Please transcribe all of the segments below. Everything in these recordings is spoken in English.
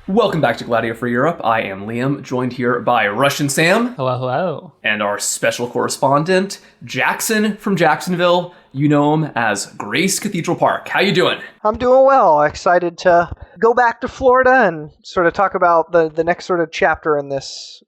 Welcome back to Gladio Free Europe. I am Liam, joined here by Russian Sam. Hello, hello. And our special correspondent, Jackson from Jacksonville. You know him as Grace Cathedral Park. How you doing? I'm doing well. Excited to go back to Florida and sort of talk about the next sort of chapter in this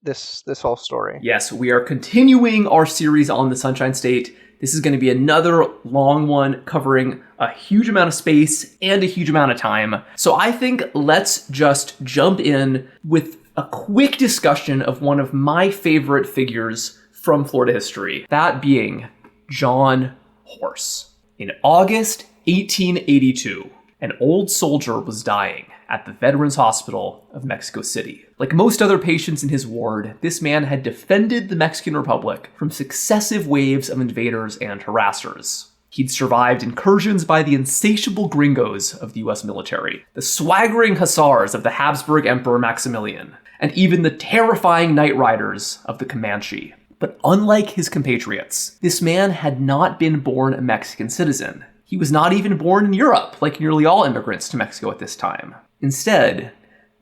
whole story. Yes, we are continuing our series on the Sunshine State. This is going to be another long one covering a huge amount of space and a huge amount of time. So I think let's just jump in with a quick discussion of one of my favorite figures from Florida history, that being John Horse. In August 1882, an old soldier was dying at the Veterans Hospital of Mexico City. Like most other patients in his ward, this man had defended the Mexican Republic from successive waves of invaders and harassers. He'd survived incursions by the insatiable gringos of the US military, the swaggering hussars of the Habsburg Emperor Maximilian, and even the terrifying night riders of the Comanche. But unlike his compatriots, this man had not been born a Mexican citizen. He was not even born in Europe, like nearly all immigrants to Mexico at this time. Instead,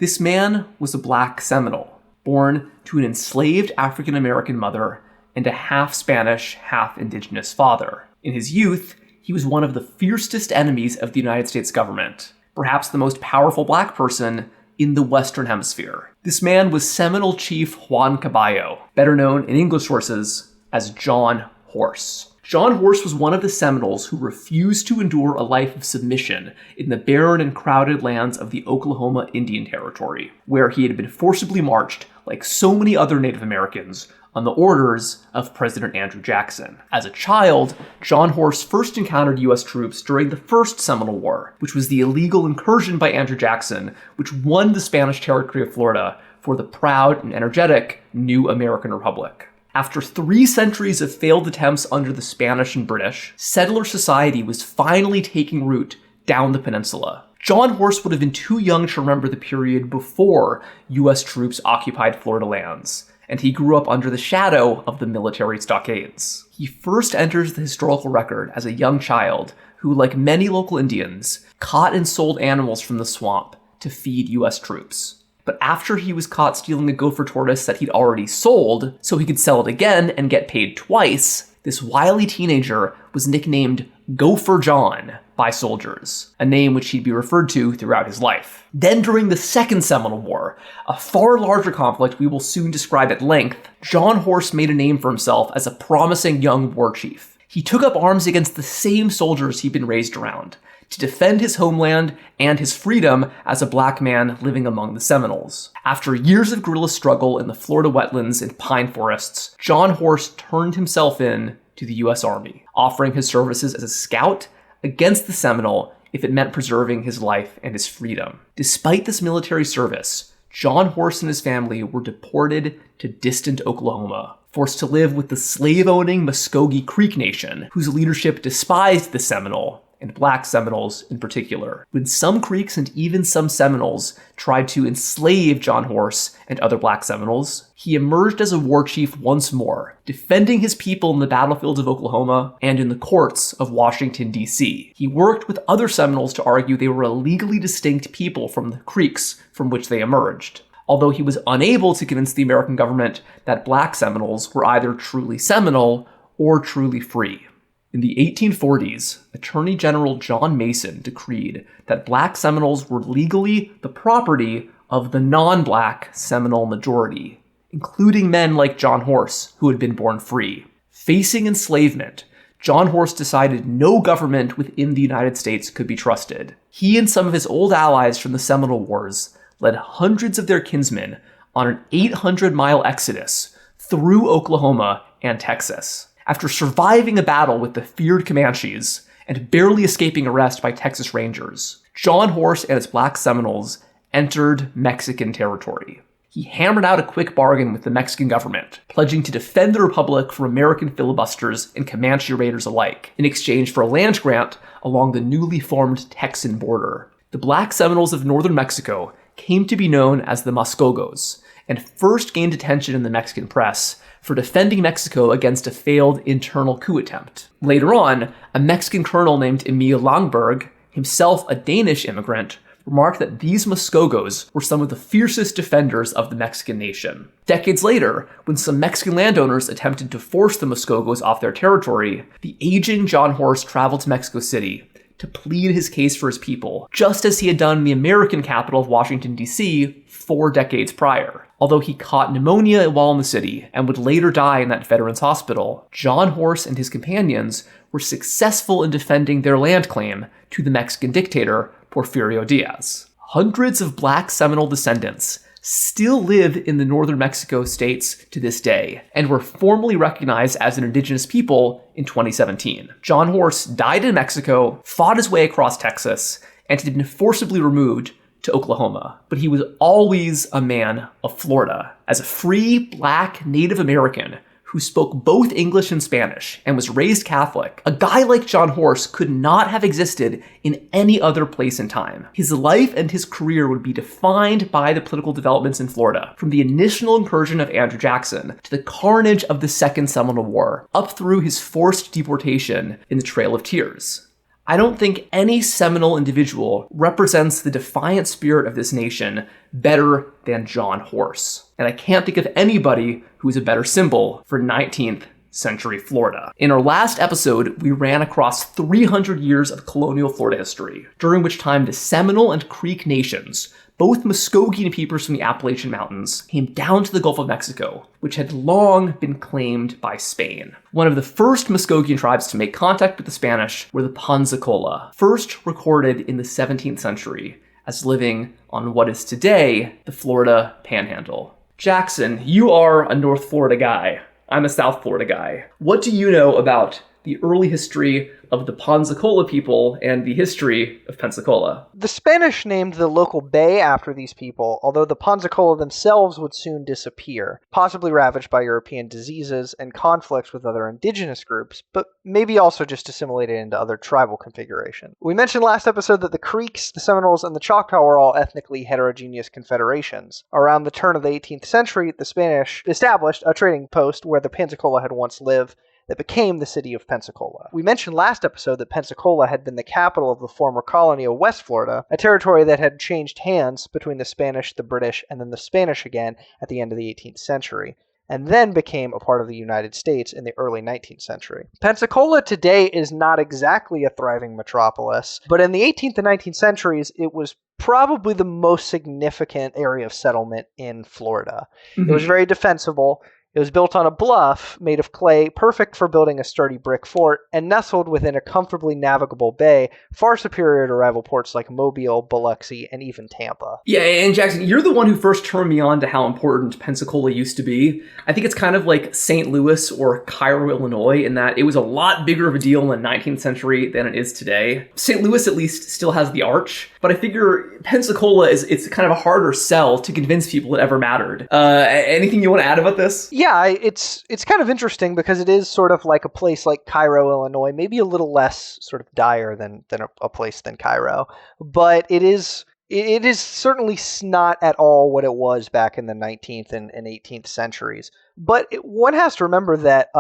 this man was a black Seminole, born to an enslaved African-American mother and a half-Spanish, half-indigenous father. In his youth, he was one of the fiercest enemies of the United States government, perhaps the most powerful black person in the Western Hemisphere. This man was Seminole Chief Juan Caballo, better known in English sources as John Horse. John Horse was one of the Seminoles who refused to endure a life of submission in the barren and crowded lands of the Oklahoma Indian Territory, where he had been forcibly marched, like so many other Native Americans, on the orders of President Andrew Jackson. As a child, John Horse first encountered U.S. troops during the First Seminole War, which was the illegal incursion by Andrew Jackson, which won the Spanish territory of Florida for the proud and energetic new American Republic. After 3 centuries of failed attempts under the Spanish and British, settler society was finally taking root down the peninsula. John Horse would have been too young to remember the period before U.S. troops occupied Florida lands, and he grew up under the shadow of the military stockades. He first enters the historical record as a young child who, like many local Indians, caught and sold animals from the swamp to feed U.S. troops. But after he was caught stealing a gopher tortoise that he'd already sold, so he could sell it again and get paid twice, this wily teenager was nicknamed Gopher John by soldiers, a name which he'd be referred to throughout his life. Then during the Second Seminole War, a far larger conflict we will soon describe at length, John Horse made a name for himself as a promising young war chief. He took up arms against the same soldiers he'd been raised around, to defend his homeland and his freedom as a black man living among the Seminoles. After years of guerrilla struggle in the Florida wetlands and pine forests, John Horse turned himself in to the U.S. Army, offering his services as a scout against the Seminole if it meant preserving his life and his freedom. Despite this military service, John Horse and his family were deported to distant Oklahoma, forced to live with the slave-owning Muskogee Creek Nation, whose leadership despised the Seminole, and black Seminoles in particular. When some Creeks and even some Seminoles tried to enslave John Horse and other black Seminoles, he emerged as a war chief once more, defending his people in the battlefields of Oklahoma and in the courts of Washington, D.C. He worked with other Seminoles to argue they were a legally distinct people from the Creeks from which they emerged, although he was unable to convince the American government that black Seminoles were either truly Seminole or truly free. In the 1840s, Attorney General John Mason decreed that black Seminoles were legally the property of the non-black Seminole majority, including men like John Horse, who had been born free. Facing enslavement, John Horse decided no government within the United States could be trusted. He and some of his old allies from the Seminole Wars led hundreds of their kinsmen on an 800-mile exodus through Oklahoma and Texas. After surviving a battle with the feared Comanches and barely escaping arrest by Texas Rangers, John Horse and his black Seminoles entered Mexican territory. He hammered out a quick bargain with the Mexican government, pledging to defend the Republic from American filibusters and Comanche raiders alike, in exchange for a land grant along the newly formed Texan border. The black Seminoles of northern Mexico came to be known as the Muskogos, and first gained attention in the Mexican press for defending Mexico against a failed internal coup attempt. Later on, a Mexican colonel named Emil Langberg, himself a Danish immigrant, remarked that these Muskogos were some of the fiercest defenders of the Mexican nation. Decades later, when some Mexican landowners attempted to force the Muskogos off their territory, the aging John Horse traveled to Mexico City to plead his case for his people, just as he had done in the American capital of Washington, D.C. 4 decades prior. Although he caught pneumonia while in the city and would later die in that veterans hospital, John Horse and his companions were successful in defending their land claim to the Mexican dictator, Porfirio Diaz. Hundreds of Black Seminole descendants still live in the northern Mexico states to this day, and were formally recognized as an indigenous people in 2017. John Horse died in Mexico, fought his way across Texas, and had been forcibly removed to Oklahoma. But he was always a man of Florida. As a free, Black Native American who spoke both English and Spanish and was raised Catholic, a guy like John Horse could not have existed in any other place and time. His life and his career would be defined by the political developments in Florida, from the initial incursion of Andrew Jackson to the carnage of the Second Seminole War, up through his forced deportation in the Trail of Tears. I don't think any Seminole individual represents the defiant spirit of this nation better than John Horse. And I can't think of anybody who is a better symbol for 19th century Florida. In our last episode, we ran across 300 years of colonial Florida history, during which time the Seminole and Creek nations, both Muskogean peoples from the Appalachian Mountains, came down to the Gulf of Mexico, which had long been claimed by Spain. One of the first Muskogean tribes to make contact with the Spanish were the Pensacola, first recorded in the 17th century as living on what is today the Florida Panhandle. Jackson, you are a North Florida guy. I'm a South Florida guy. What do you know about the early history of the Pensacola people and the history of Pensacola? The Spanish named the local bay after these people, although the Pensacola themselves would soon disappear, possibly ravaged by European diseases and conflicts with other indigenous groups, but maybe also just assimilated into other tribal configuration. We mentioned last episode that the Creeks, the Seminoles, and the Choctaw were all ethnically heterogeneous confederations. Around the turn of the 18th century, the Spanish established a trading post where the Pensacola had once lived, that became the city of Pensacola. We mentioned last episode that Pensacola had been the capital of the former colony of West Florida, a territory that had changed hands between the Spanish, the British, and then the Spanish again at the end of the 18th century, and then became a part of the United States in the early 19th century. Pensacola today is not exactly a thriving metropolis, but in the 18th and 19th centuries, it was probably the most significant area of settlement in Florida. Mm-hmm. It was very defensible. It was built on a bluff made of clay, perfect for building a sturdy brick fort, and nestled within a comfortably navigable bay, far superior to rival ports like Mobile, Biloxi, and even Tampa. Yeah, and Jackson, you're the one who first turned me on to how important Pensacola used to be. I think it's kind of like St. Louis or Cairo, Illinois, in that it was a lot bigger of a deal in the 19th century than it is today. St. Louis, at least, still has the arch, but I figure Pensacola it's kind of a harder sell to convince people it ever mattered. Anything you want to add about this? Yeah, it's kind of interesting because it is sort of like a place like Cairo, Illinois, maybe a little less sort of dire than a place than Cairo, but it is certainly not at all what it was back in the 19th and 18th centuries. But one has to remember that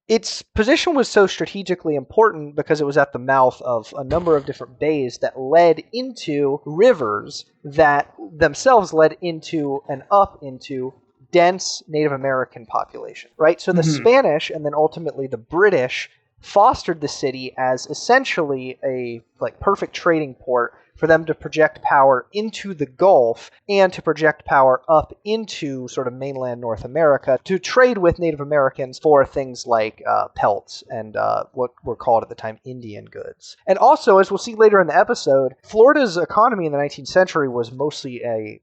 its position was so strategically important because it was at the mouth of a number of different bays that led into rivers that themselves led into and up into dense Native American population, right? So the Spanish and then ultimately the British fostered the city as essentially a perfect trading port for them to project power into the Gulf and to project power up into sort of mainland North America to trade with Native Americans for things like pelts and what were called at the time Indian goods. And also, as we'll see later in the episode, Florida's economy in the 19th century was mostly a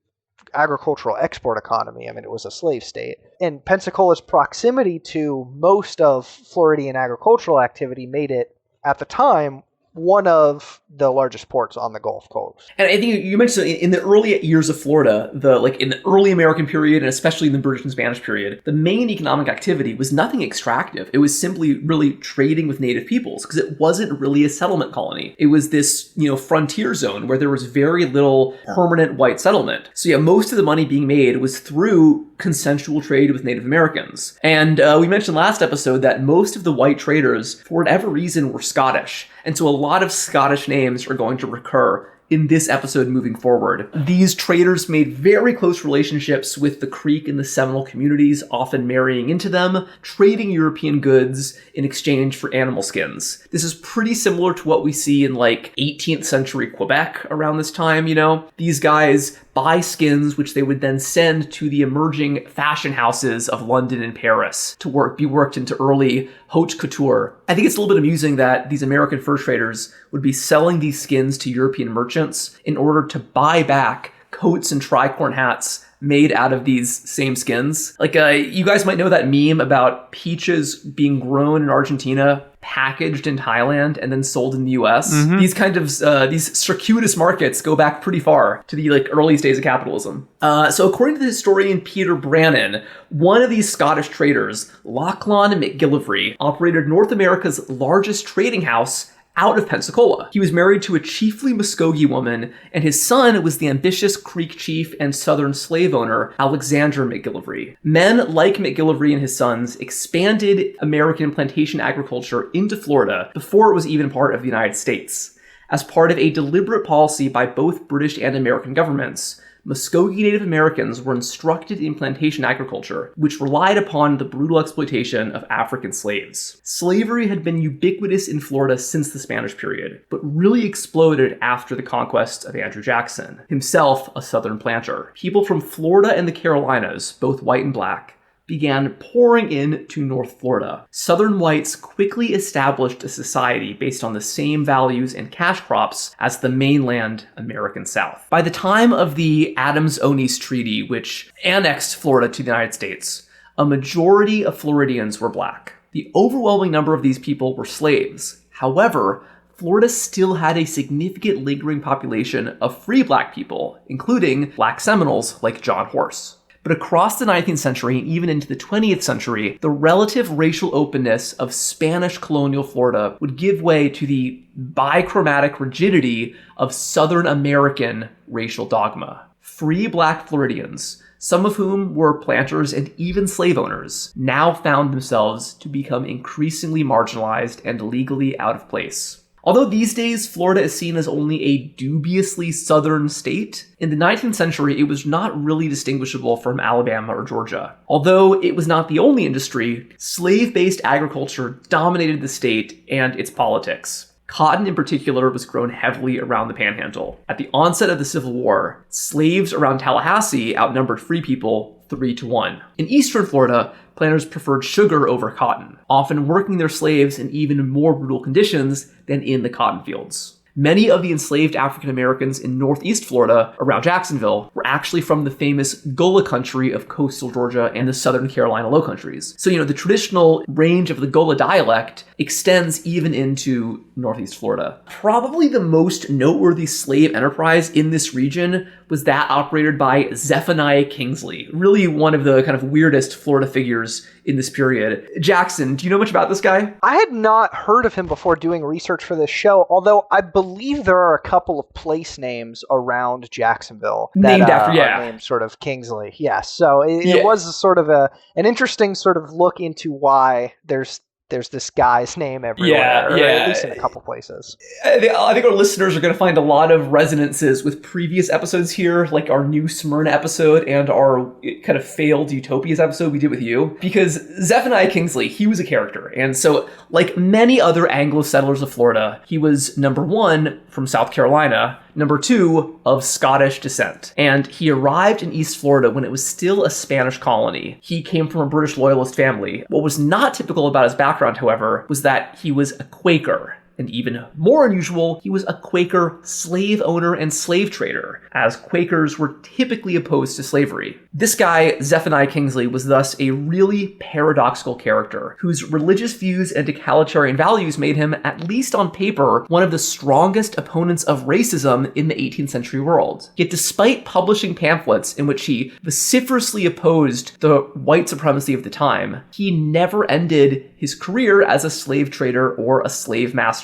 agricultural export economy. I mean, it was a slave state. And Pensacola's proximity to most of Floridian agricultural activity made it, at the time, one of the largest ports on the Gulf Coast. And I think you mentioned in the early years of Florida, in the early American period, and especially in the British and Spanish period, the main economic activity was nothing extractive. It was simply really trading with native peoples because it wasn't really a settlement colony. It was this, frontier zone where there was very little permanent white settlement. So yeah, most of the money being made was through consensual trade with Native Americans. And we mentioned last episode that most of the white traders, for whatever reason, were Scottish. And so a lot of Scottish names are going to recur in this episode moving forward. These traders made very close relationships with the Creek and the Seminole communities, often marrying into them, trading European goods in exchange for animal skins. This is pretty similar to what we see in like 18th century Quebec around this time, you know? These guys buy skins, which they would then send to the emerging fashion houses of London and Paris to be worked into early haute couture. I think it's a little bit amusing that these American fur traders would be selling these skins to European merchants in order to buy back coats and tricorn hats made out of these same skins. Like, you guys might know that meme about peaches being grown in Argentina, packaged in Thailand, and then sold in the US. Mm-hmm. These kind of, these circuitous markets go back pretty far to the earliest days of capitalism. So according to the historian Peter Brannan, one of these Scottish traders, Lachlan McGillivray, operated North America's largest trading house out of Pensacola. He was married to a chiefly Muskogee woman, and his son was the ambitious Creek chief and southern slave owner, Alexander McGillivray. Men like McGillivray and his sons expanded American plantation agriculture into Florida before it was even part of the United States. As part of a deliberate policy by both British and American governments, Muskogee Native Americans were instructed in plantation agriculture, which relied upon the brutal exploitation of African slaves. Slavery had been ubiquitous in Florida since the Spanish period, but really exploded after the conquest of Andrew Jackson, himself a Southern planter. People from Florida and the Carolinas, both white and black, began pouring into North Florida. Southern whites quickly established a society based on the same values and cash crops as the mainland American South. By the time of the Adams-Onis Treaty, which annexed Florida to the United States, a majority of Floridians were black. The overwhelming number of these people were slaves. However, Florida still had a significant lingering population of free black people, including black Seminoles like John Horse. But across the 19th century and even into the 20th century, the relative racial openness of Spanish colonial Florida would give way to the bichromatic rigidity of Southern American racial dogma. Free black Floridians, some of whom were planters and even slave owners, now found themselves to become increasingly marginalized and legally out of place. Although these days Florida is seen as only a dubiously southern state, in the 19th century it was not really distinguishable from Alabama or Georgia. Although it was not the only industry, slave-based agriculture dominated the state and its politics. Cotton in particular was grown heavily around the Panhandle. At the onset of the Civil War, slaves around Tallahassee outnumbered free people 3-1. In eastern Florida, planters preferred sugar over cotton, often working their slaves in even more brutal conditions than in the cotton fields. Many of the enslaved African Americans in northeast Florida, around Jacksonville, were actually from the famous Gullah country of coastal Georgia and the southern Carolina Low Countries. So, the traditional range of the Gullah dialect extends even into northeast Florida. Probably the most noteworthy slave enterprise in this region was that operated by Zephaniah Kingsley, really one of the kind of weirdest Florida figures in this period. Jackson, do you know much about this guy? I had not heard of him before doing research for this show, although I believe there are a couple of place names around Jacksonville that named after, are named sort of Kingsley. Yes, so it was a sort of an interesting sort of look into why there's this guy's name everywhere, or at least in a couple places. I think our listeners are going to find a lot of resonances with previous episodes here, like our new Smyrna episode and our kind of failed Utopias episode we did with you. Because Zephaniah Kingsley, he was a character. And so, like many other Anglo settlers of Florida, he was, number one, from South Carolina, number two, of Scottish descent. And he arrived in East Florida when it was still a Spanish colony. He came from a British loyalist family. What was not typical about his background, however, was that he was a Quaker. And even more unusual, he was a Quaker slave owner and slave trader, as Quakers were typically opposed to slavery. This guy, Zephaniah Kingsley, was thus a really paradoxical character, whose religious views and egalitarian values made him, at least on paper, one of the strongest opponents of racism in the 18th century world. Yet despite publishing pamphlets in which he vociferously opposed the white supremacy of the time, he never ended his career as a slave trader or a slave master.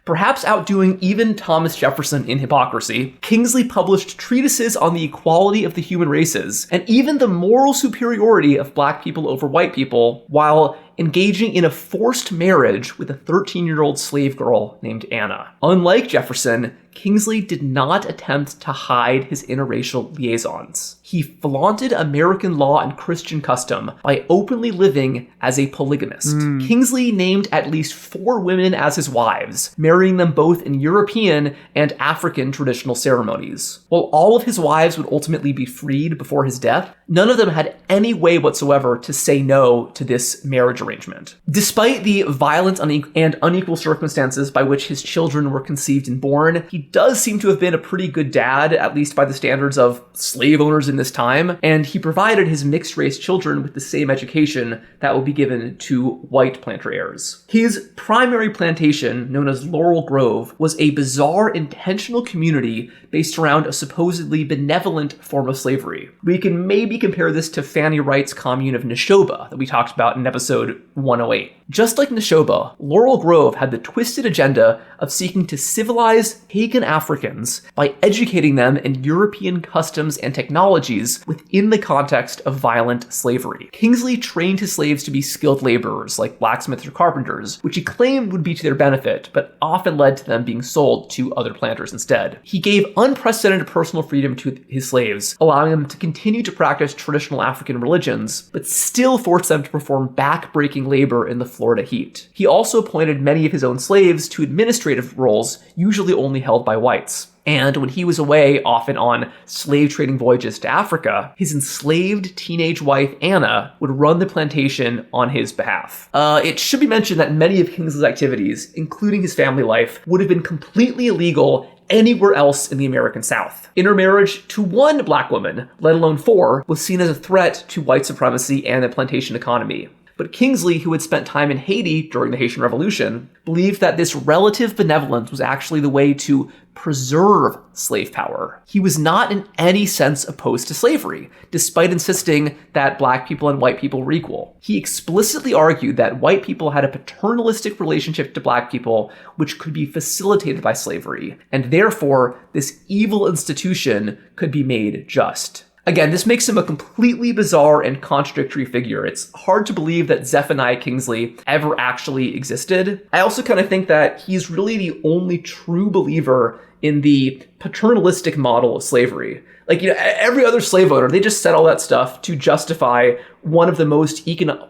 Perhaps outdoing even Thomas Jefferson in hypocrisy, Kingsley published treatises on the equality of the human races, and even the moral superiority of black people over white people, while engaging in a forced marriage with a 13-year-old slave girl named Anna. Unlike Jefferson, Kingsley did not attempt to hide his interracial liaisons. He flaunted American law and Christian custom by openly living as a polygamist. Kingsley named at least 4 women as his wives, marrying them both in European and African traditional ceremonies. While all of his wives would ultimately be freed before his death, none of them had any way whatsoever to say no to this marriage arrangement. Despite the violent and unequal circumstances by which his children were conceived and born, he does seem to have been a pretty good dad, at least by the standards of slave owners in this time, and he provided his mixed-race children with the same education that would be given to white planter heirs. His primary plantation, known as Laurel Grove, was a bizarre intentional community based around a supposedly benevolent form of slavery. We can maybe compare this to Fanny Wright's commune of Neshoba that we talked about in episode 108. Just like Neshoba, Laurel Grove had the twisted agenda of seeking to civilize pagan Africans by educating them in European customs and technologies within the context of violent slavery. Kingsley trained his slaves to be skilled laborers like blacksmiths or carpenters, which he claimed would be to their benefit, but often led to them being sold to other planters instead. He gave unprecedented personal freedom to his slaves, allowing them to continue to practice traditional African religions, but still forced them to perform back-breaking labor in the Florida heat. He also appointed many of his own slaves to administrative roles, usually only held by whites. And when he was away, often on slave trading voyages to Africa, his enslaved teenage wife, Anna, would run the plantation on his behalf. It should be mentioned that many of Kingsley's activities, including his family life, would have been completely illegal anywhere else in the American South. Intermarriage to one black woman, let alone 4, was seen as a threat to white supremacy and the plantation economy. But Kingsley, who had spent time in Haiti during the Haitian Revolution, believed that this relative benevolence was actually the way to preserve slave power. He was not in any sense opposed to slavery, despite insisting that black people and white people were equal. He explicitly argued that white people had a paternalistic relationship to black people, which could be facilitated by slavery, and therefore this evil institution could be made just. Again, this makes him a completely bizarre and contradictory figure. It's hard to believe that Zephaniah Kingsley ever actually existed. I also kind of think that he's really the only true believer in the paternalistic model of slavery. Like, you know, every other slave owner, they just said all that stuff to justify one of the most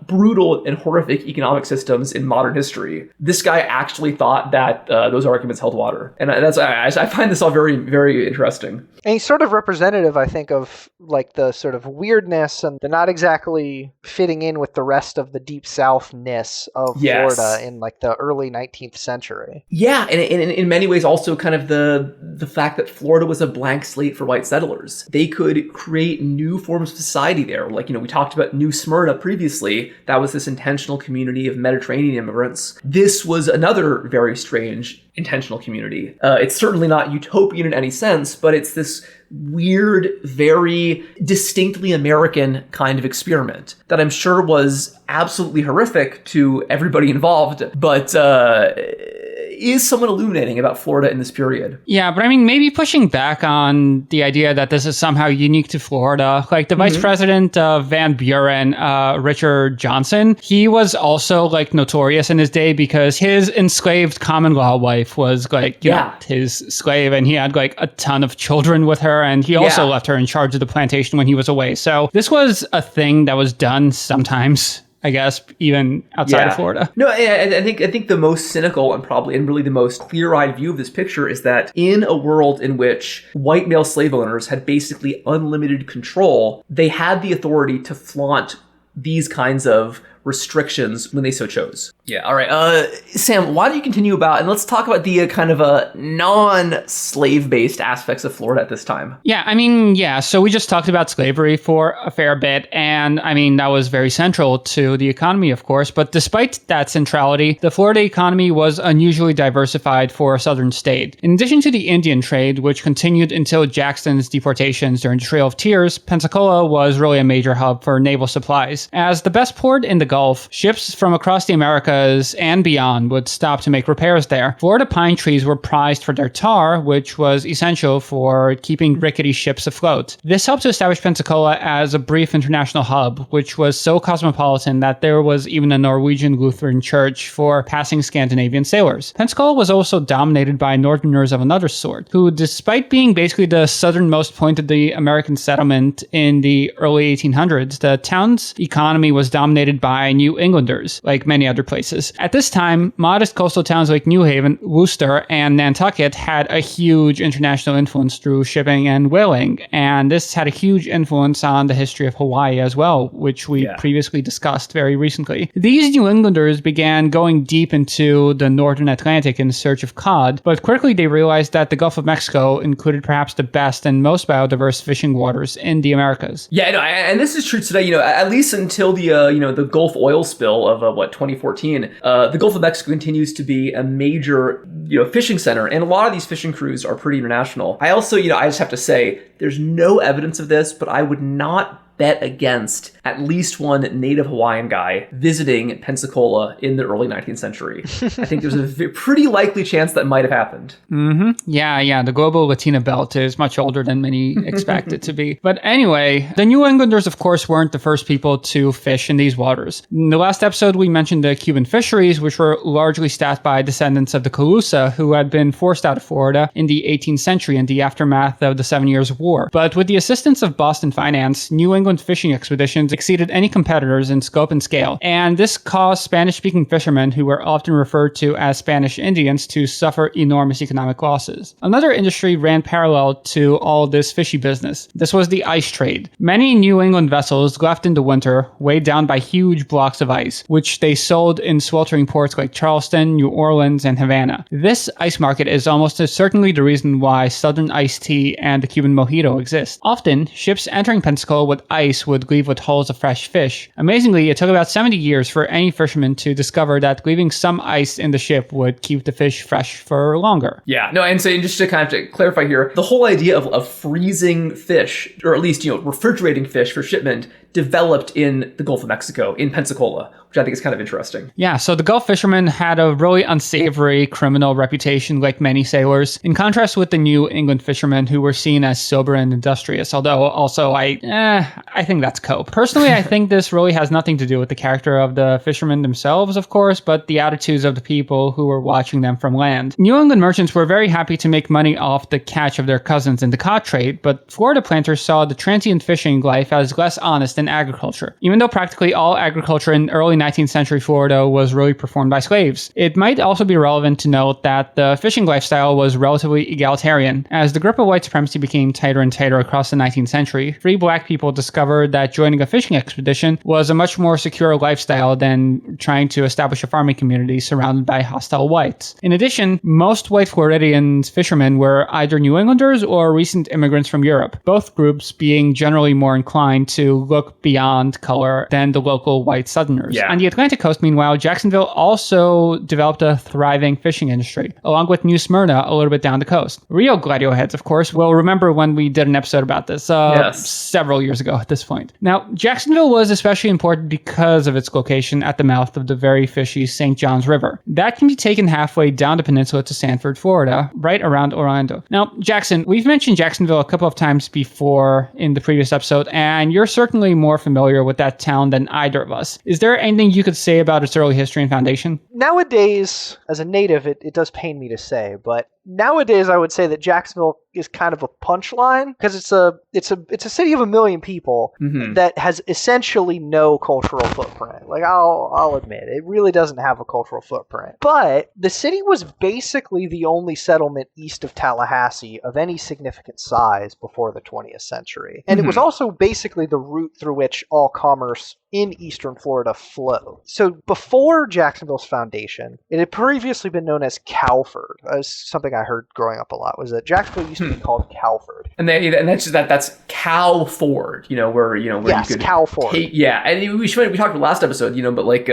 brutal and horrific economic systems in modern history. This guy actually thought that those arguments held water. And I find this all very, very interesting. And he's sort of representative, I think, of like the sort of weirdness and the not exactly fitting in with the rest of the deep Southness of Florida in like the early 19th century. Yeah, and in many ways also kind of the fact that Florida was a blank slate for white settlers. They could create new forms of society there. Like, you know, we talked about New Smyrna previously. That was this intentional community of Mediterranean immigrants. This was another very strange intentional community. It's certainly not utopian in any sense, but it's this weird, very distinctly American kind of experiment that I'm sure was absolutely horrific to everybody involved, but is somewhat illuminating about Florida in this period. Yeah, but I mean, maybe pushing back on the idea that this is somehow unique to Florida. Like the vice president of Van Buren, Richard Johnson, he was also like notorious in his day because his enslaved common law wife was like, you know, his slave, and he had like a ton of children with her, and he also left her in charge of the plantation when he was away. So this was a thing that was done sometimes, I guess, even outside of Florida. No, I think the most cynical and really the most clear-eyed view of this picture is that in a world in which white male slave owners had basically unlimited control, they had the authority to flaunt these kinds of restrictions when they so chose. Yeah, all right. Sam, why don't you continue about, and let's talk about the kind of non-slave-based aspects of Florida at this time. Yeah, I mean, so we just talked about slavery for a fair bit, and I mean, that was very central to the economy, of course, but despite that centrality, the Florida economy was unusually diversified for a southern state. In addition to the Indian trade, which continued until Jackson's deportations during the Trail of Tears, Pensacola was really a major hub for naval supplies. As the best port in the Gulf Gulf, ships from across the Americas and beyond would stop to make repairs there. Florida pine trees were prized for their tar, which was essential for keeping rickety ships afloat. This helped to establish Pensacola as a brief international hub, which was so cosmopolitan that there was even a Norwegian Lutheran church for passing Scandinavian sailors. Pensacola was also dominated by Northerners of another sort, who, despite being basically the southernmost point of the American settlement in the early 1800s, the town's economy was dominated by New Englanders, like many other places. At this time, modest coastal towns like New Haven, Worcester, and Nantucket had a huge international influence through shipping and whaling, and this had a huge influence on the history of Hawaii as well, which we previously discussed very recently. These New Englanders began going deep into the northern Atlantic in search of cod, but quickly they realized that the Gulf of Mexico included perhaps the best and most biodiverse fishing waters in the Americas. Yeah, no, and this is true today. At least until the the Gulf oil spill of 2014, the Gulf of Mexico continues to be a major fishing center, and a lot of these fishing crews are pretty international. I also I just have to say there's no evidence of this, but I would not bet against at least one native Hawaiian guy visiting Pensacola in the early 19th century. I think there's a pretty likely chance that might have happened. Mm-hmm. Yeah. The global Latina belt is much older than many expect it to be. But anyway, the New Englanders, of course, weren't the first people to fish in these waters. In the last episode, we mentioned the Cuban fisheries, which were largely staffed by descendants of the Calusa, who had been forced out of Florida in the 18th century in the aftermath of the 7 Years' War. But with the assistance of Boston finance, New England fishing expeditions exceeded any competitors in scope and scale, and this caused Spanish-speaking fishermen, who were often referred to as Spanish Indians, to suffer enormous economic losses. Another industry ran parallel to all this fishy business. This was the ice trade. Many New England vessels left in the winter, weighed down by huge blocks of ice, which they sold in sweltering ports like Charleston, New Orleans, and Havana. This ice market is almost certainly the reason why Southern iced tea and the Cuban mojito exist. Often, ships entering Pensacola with ice would leave with hulls of fresh fish. Amazingly, it took about 70 years for any fisherman to discover that leaving some ice in the ship would keep the fish fresh for longer. Yeah, no, and so just to kind of clarify here, the whole idea of freezing fish, or at least, refrigerating fish for shipment, developed in the Gulf of Mexico, in Pensacola, which I think is kind of interesting. Yeah, so the Gulf fishermen had a really unsavory criminal reputation, like many sailors, in contrast with the New England fishermen, who were seen as sober and industrious, although also I think that's cope. Personally, I think this really has nothing to do with the character of the fishermen themselves, of course, but the attitudes of the people who were watching them from land. New England merchants were very happy to make money off the catch of their cousins in the cod trade, but Florida planters saw the transient fishing life as less honest than agriculture. Even though practically all agriculture in early 19th century Florida was really performed by slaves, it might also be relevant to note that the fishing lifestyle was relatively egalitarian. As the grip of white supremacy became tighter and tighter across the 19th century, free black people discovered that joining a fishing expedition was a much more secure lifestyle than trying to establish a farming community surrounded by hostile whites. In addition, most white Floridians fishermen were either New Englanders or recent immigrants from Europe, both groups being generally more inclined to look beyond color than the local white Southerners. Yeah. On the Atlantic coast, meanwhile, Jacksonville also developed a thriving fishing industry, along with New Smyrna a little bit down the coast. Real Gladio heads, of course, will remember when we did an episode about this several years ago at this point. Now, Jacksonville was especially important because of its location at the mouth of the very fishy St. Johns River. That can be taken halfway down the peninsula to Sanford, Florida, right around Orlando. Now, Jackson, we've mentioned Jacksonville a couple of times before in the previous episode, and you're certainly more familiar with that town than either of us. Is there anything you could say about its early history and foundation? Nowadays, as a native, it does pain me to say, but nowadays I would say that Jacksonville is kind of a punchline because it's a city of 1 million people that has essentially no cultural footprint. Like I'll admit, it really doesn't have a cultural footprint. But the city was basically the only settlement east of Tallahassee of any significant size before the 20th century. And it was also basically the route through which all commerce in eastern Florida flowed. So before Jacksonville's foundation, it had previously been known as Cowford. Something I heard growing up a lot was that Jacksonville used to be called Cowford. And that's Cow Ford, where yes, you could Cow Ford. And we talked about last episode, but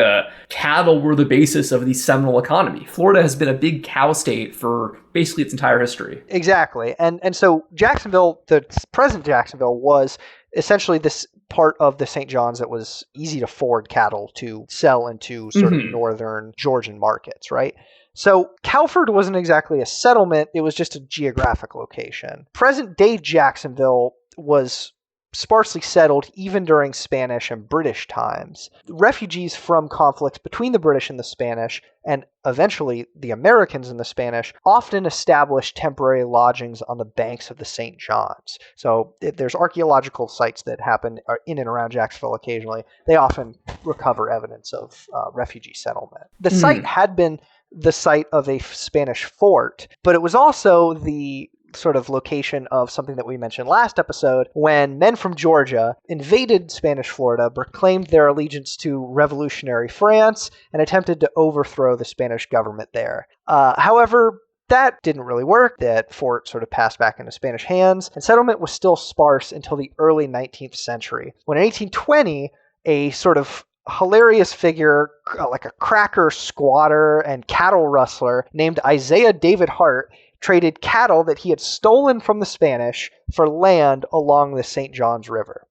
cattle were the basis of the Seminole economy. Florida has been a big cow state for basically its entire history. Exactly. And so Jacksonville, the present Jacksonville, was essentially this part of the St. John's that was easy to forward cattle to sell into sort of northern Georgian markets, right? So Calford wasn't exactly a settlement, it was just a geographic location. Present-day Jacksonville was sparsely settled even during Spanish and British times. Refugees from conflicts between the British and the Spanish, and eventually the Americans and the Spanish, often established temporary lodgings on the banks of the St. John's. So there's archaeological sites that happen in and around Jacksonville occasionally. They often recover evidence of refugee settlement. The site had been the site of a Spanish fort, but it was also the sort of location of something that we mentioned last episode when men from Georgia invaded Spanish Florida, proclaimed their allegiance to revolutionary France, and attempted to overthrow the Spanish government there. However, that didn't really work. That fort sort of passed back into Spanish hands, and settlement was still sparse until the early 19th century, when in 1820, a sort of hilarious figure, like a cracker squatter and cattle rustler named Isaiah David Hart, traded cattle that he had stolen from the Spanish for land along the St. John's River.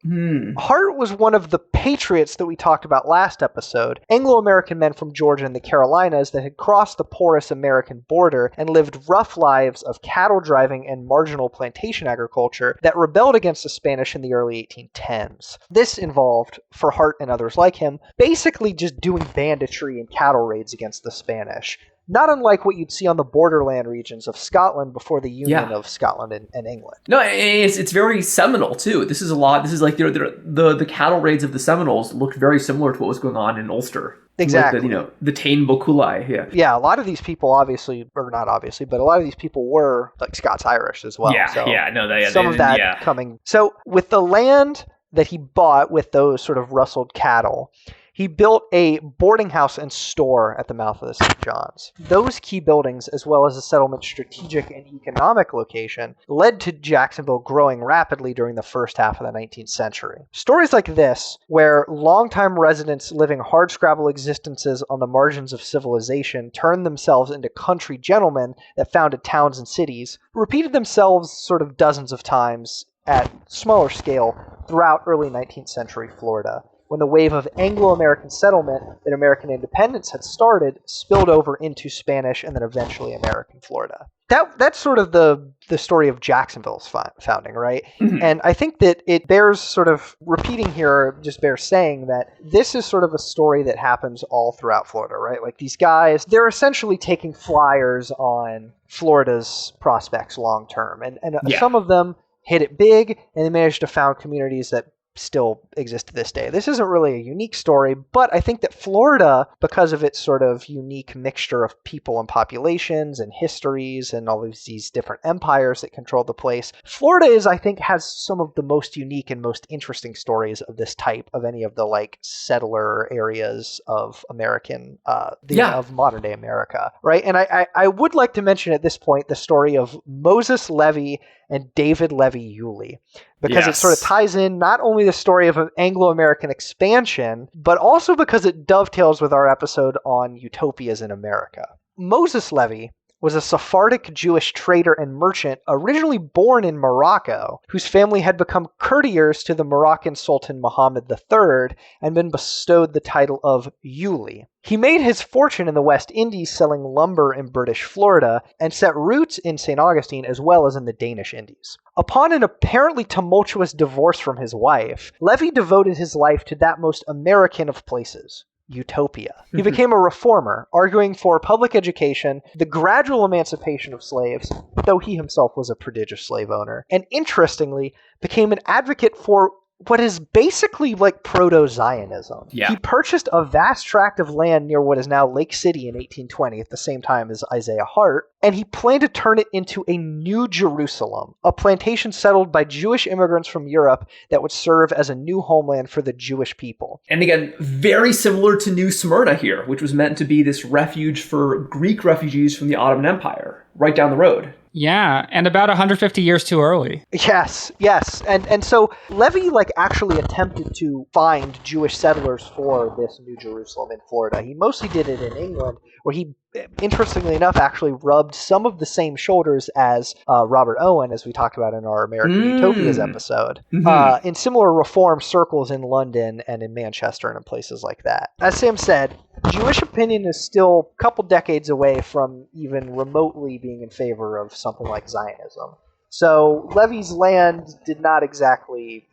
Hart was one of the patriots that we talked about last episode, Anglo-American men from Georgia and the Carolinas that had crossed the porous American border and lived rough lives of cattle driving and marginal plantation agriculture that rebelled against the Spanish in the early 1810s. This involved, for Hart and others like him, basically just doing banditry and cattle raids against the Spanish. Not unlike what you'd see on the borderland regions of Scotland before the union of Scotland and England. No, it's very Seminole too. This is a lot. This is like the cattle raids of the Seminoles looked very similar to what was going on in Ulster. Exactly. Like the Tain Bokulai. Yeah. Yeah, a lot of these people obviously, or not obviously, but a lot of these people were like Scots-Irish as well. Yeah, so some of that coming. So with the land that he bought with those sort of rustled cattle, he built a boarding house and store at the mouth of the St. John's. Those key buildings, as well as the settlement's strategic and economic location, led to Jacksonville growing rapidly during the first half of the 19th century. Stories like this, where longtime residents living hardscrabble existences on the margins of civilization turned themselves into country gentlemen that founded towns and cities, repeated themselves sort of dozens of times at smaller scale throughout early 19th century Florida, when the wave of Anglo-American settlement that American independence had started spilled over into Spanish and then eventually American Florida. That's sort of the story of Jacksonville's founding, right? And I think that it bears sort of repeating here, just bears saying that this is sort of a story that happens all throughout Florida, right? Like these guys, they're essentially taking flyers on Florida's prospects long term. And some of them hit it big and they managed to found communities that still exist to this day. This isn't really a unique story, but I think that Florida, because of its sort of unique mixture of people and populations and histories and all of these different empires that control the place, Florida has some of the most unique and most interesting stories of this type of any of the like settler areas of American, of modern day America, right? And I would like to mention at this point the story of Moses Levy and David Levy Yulee, because it sort of ties in not only the story of an Anglo-American expansion, but also because it dovetails with our episode on utopias in America. Moses Levy was a Sephardic Jewish trader and merchant originally born in Morocco, whose family had become courtiers to the Moroccan Sultan Muhammad III and been bestowed the title of Yulee. He made his fortune in the West Indies selling lumber in British Florida and set roots in St. Augustine as well as in the Danish Indies. Upon an apparently tumultuous divorce from his wife, Levy devoted his life to that most American of places, utopia. He became a reformer, arguing for public education, the gradual emancipation of slaves, though he himself was a prodigious slave owner, and interestingly, became an advocate for what is basically like proto-Zionism. Yeah. He purchased a vast tract of land near what is now Lake City in 1820 at the same time as Isaiah Hart, and he planned to turn it into a New Jerusalem, a plantation settled by Jewish immigrants from Europe that would serve as a new homeland for the Jewish people. And again, very similar to New Smyrna here, which was meant to be this refuge for Greek refugees from the Ottoman Empire, right down the road. Yeah, and about 150 years too early. Yes. And so Levy actually attempted to find Jewish settlers for this New Jerusalem in Florida. He mostly did it in England, where he interestingly enough, actually rubbed some of the same shoulders as Robert Owen, as we talked about in our American Utopias episode, in similar reform circles in London and in Manchester and in places like that. As Sam said, Jewish opinion is still a couple decades away from even remotely being in favor of something like Zionism. So Levy's land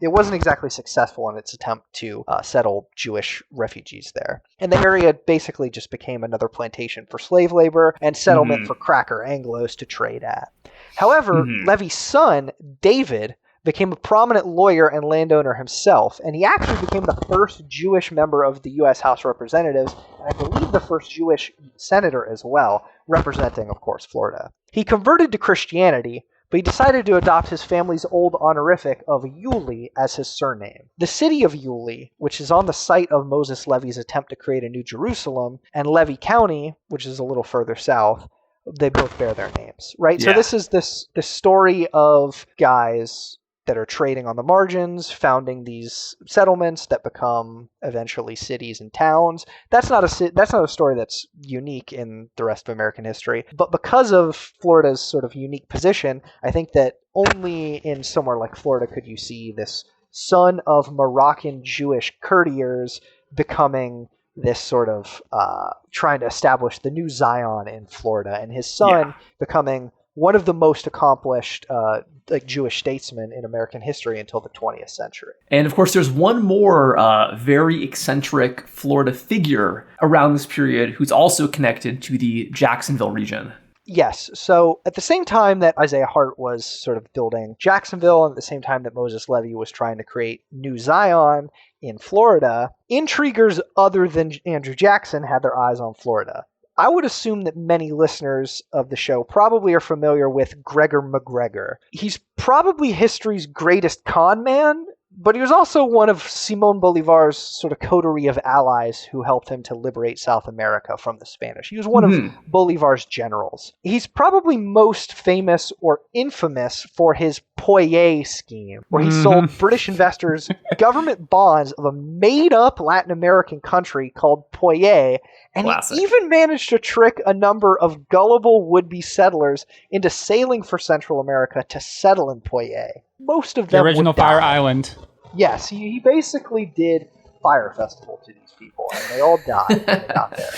wasn't exactly successful in its attempt to settle Jewish refugees there. And the area basically just became another plantation for slave labor and settlement for cracker Anglos to trade at. However, Levy's son, David, became a prominent lawyer and landowner himself, and he actually became the first Jewish member of the U.S. House of Representatives, and I believe the first Jewish senator as well, representing, of course, Florida. He converted to Christianity, but he decided to adopt his family's old honorific of Yulee as his surname. The city of Yulee, which is on the site of Moses Levy's attempt to create a New Jerusalem, and Levy County, which is a little further south, they both bear their names, right? Yeah. So this is this story of guys that are trading on the margins, founding these settlements that become eventually cities and towns. That's not a story that's unique in the rest of American history. But because of Florida's sort of unique position, I think that only in somewhere like Florida could you see this son of Moroccan Jewish courtiers becoming this sort of trying to establish the new Zion in Florida, and his son becoming one of the most accomplished Jewish statesmen in American history until the 20th century. And of course, there's one more very eccentric Florida figure around this period who's also connected to the Jacksonville region. Yes. So at the same time that Isaiah Hart was sort of building Jacksonville, and at the same time that Moses Levy was trying to create New Zion in Florida, intriguers other than Andrew Jackson had their eyes on Florida. I would assume that many listeners of the show probably are familiar with Gregor McGregor. He's probably history's greatest con man, but he was also one of Simón Bolívar's sort of coterie of allies who helped him to liberate South America from the Spanish. He was one of Bolívar's generals. He's probably most famous or infamous for his Poyet scheme, where he sold British investors government bonds of a made-up Latin American country called Poyet, and Classic. He even managed to trick a number of gullible would-be settlers into sailing for Central America to settle in Poyet. Most of them the original Fire Island. Yes, he basically did Fire Festival to these people, and they all died when they got there.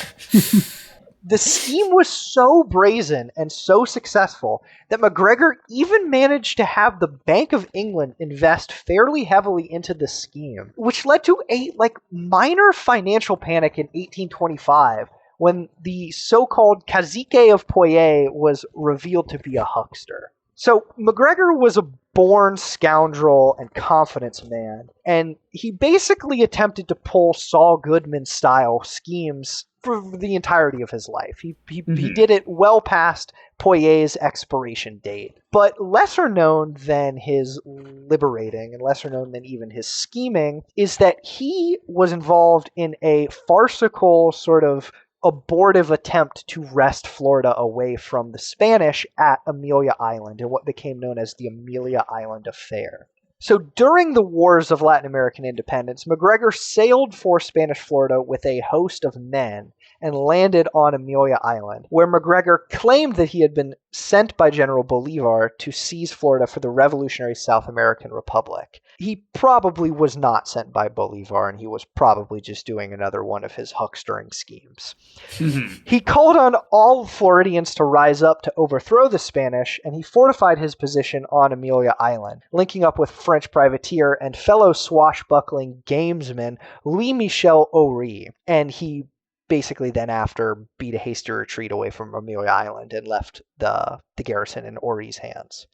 The scheme was so brazen and so successful that McGregor even managed to have the Bank of England invest fairly heavily into the scheme, which led to a minor financial panic in 1825 when the so-called Cacique of Poyet was revealed to be a huckster. So McGregor was a born scoundrel and confidence man, and he basically attempted to pull Saul Goodman-style schemes for the entirety of his life. He did it well past Poyet's expiration date. But lesser known than his liberating, and lesser known than even his scheming, is that he was involved in a farcical sort of abortive attempt to wrest Florida away from the Spanish at Amelia Island in what became known as the Amelia Island Affair. So during the wars of Latin American independence, McGregor sailed for Spanish Florida with a host of men and landed on Amelia Island, where McGregor claimed that he had been sent by General Bolívar to seize Florida for the revolutionary South American Republic. He probably was not sent by Bolívar, and he was probably just doing another one of his huckstering schemes. He called on all Floridians to rise up to overthrow the Spanish, and he fortified his position on Amelia Island, linking up with French privateer and fellow swashbuckling gamesman Louis-Michel Ory, and he basically then after beat a hasty retreat away from Amelia Island and left the garrison in Ory's hands.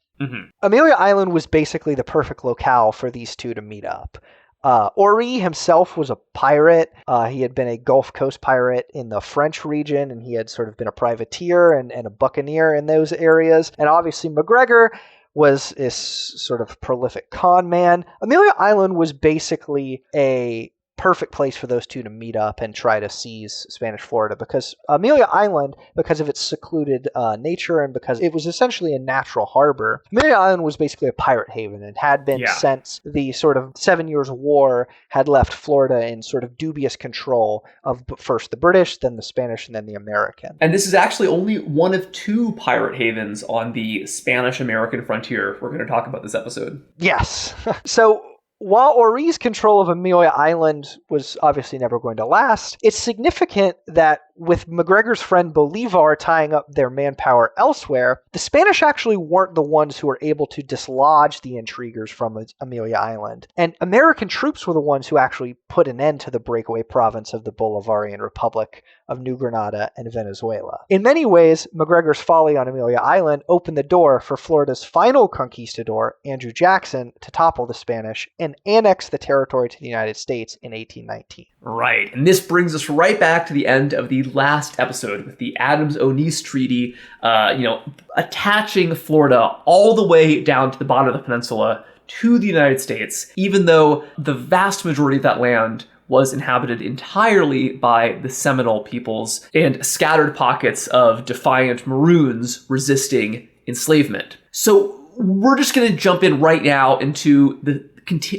Amelia Island was basically the perfect locale for these two to meet up. Ory himself was a pirate. He had been a Gulf Coast pirate in the French region, and he had sort of been a privateer and a buccaneer in those areas. And obviously McGregor was this sort of prolific con man. Amelia Island was basically a perfect place for those two to meet up and try to seize Spanish Florida, because Amelia Island, because of its secluded nature and because it was essentially a natural harbor, Amelia Island was basically a pirate haven and had been since the sort of 7 Years' War had left Florida in sort of dubious control of first the British, then the Spanish, and then the American. And this is actually only one of 2 pirate havens on the Spanish-American frontier we're going to talk about this episode. Yes. So while Oree's control of Amelia Island was obviously never going to last, it's significant that with McGregor's friend Bolivar tying up their manpower elsewhere, the Spanish actually weren't the ones who were able to dislodge the intriguers from Amelia Island. And American troops were the ones who actually put an end to the breakaway province of the Bolivarian Republic of New Granada and Venezuela. In many ways, McGregor's folly on Amelia Island opened the door for Florida's final conquistador, Andrew Jackson, to topple the Spanish and annex the territory to the United States in 1819. Right, and this brings us right back to the end of the last episode with the Adams-Onis Treaty, attaching Florida all the way down to the bottom of the peninsula to the United States, even though the vast majority of that land was inhabited entirely by the Seminole peoples and scattered pockets of defiant Maroons resisting enslavement. So we're just going to jump in right now into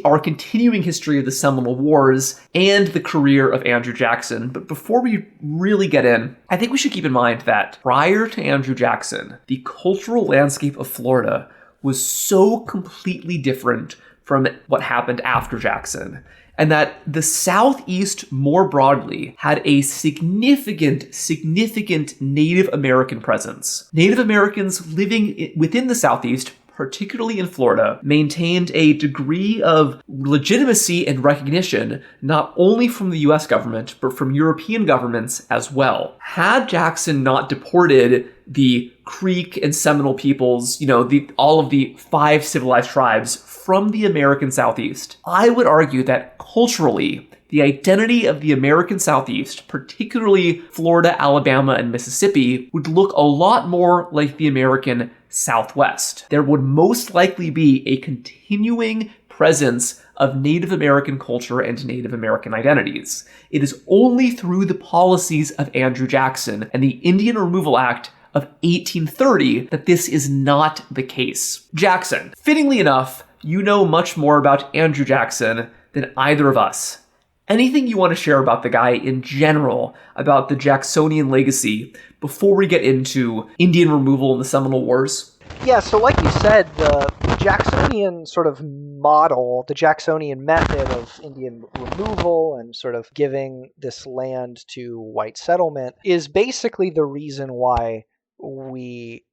our continuing history of the Seminole Wars and the career of Andrew Jackson. But before we really get in, I think we should keep in mind that prior to Andrew Jackson, the cultural landscape of Florida was so completely different from what happened after Jackson, and that the Southeast more broadly had a significant Native American presence. Native Americans living within the Southeast, particularly in Florida, maintained a degree of legitimacy and recognition not only from the US government, but from European governments as well. Had Jackson not deported the Creek and Seminole peoples, all of the 5 civilized tribes from the American Southeast, I would argue that culturally, the identity of the American Southeast, particularly Florida, Alabama, and Mississippi, would look a lot more like the American Southwest. There would most likely be a continuing presence of Native American culture and Native American identities. It is only through the policies of Andrew Jackson and the Indian Removal Act of 1830 that this is not the case. Jackson, fittingly enough, you know much more about Andrew Jackson than either of us. Anything you want to share about the guy in general, about the Jacksonian legacy, before we get into Indian removal and the Seminole Wars? Yeah, so like you said, the Jacksonian sort of model, the Jacksonian method of Indian removal and sort of giving this land to white settlement is basically the reason why we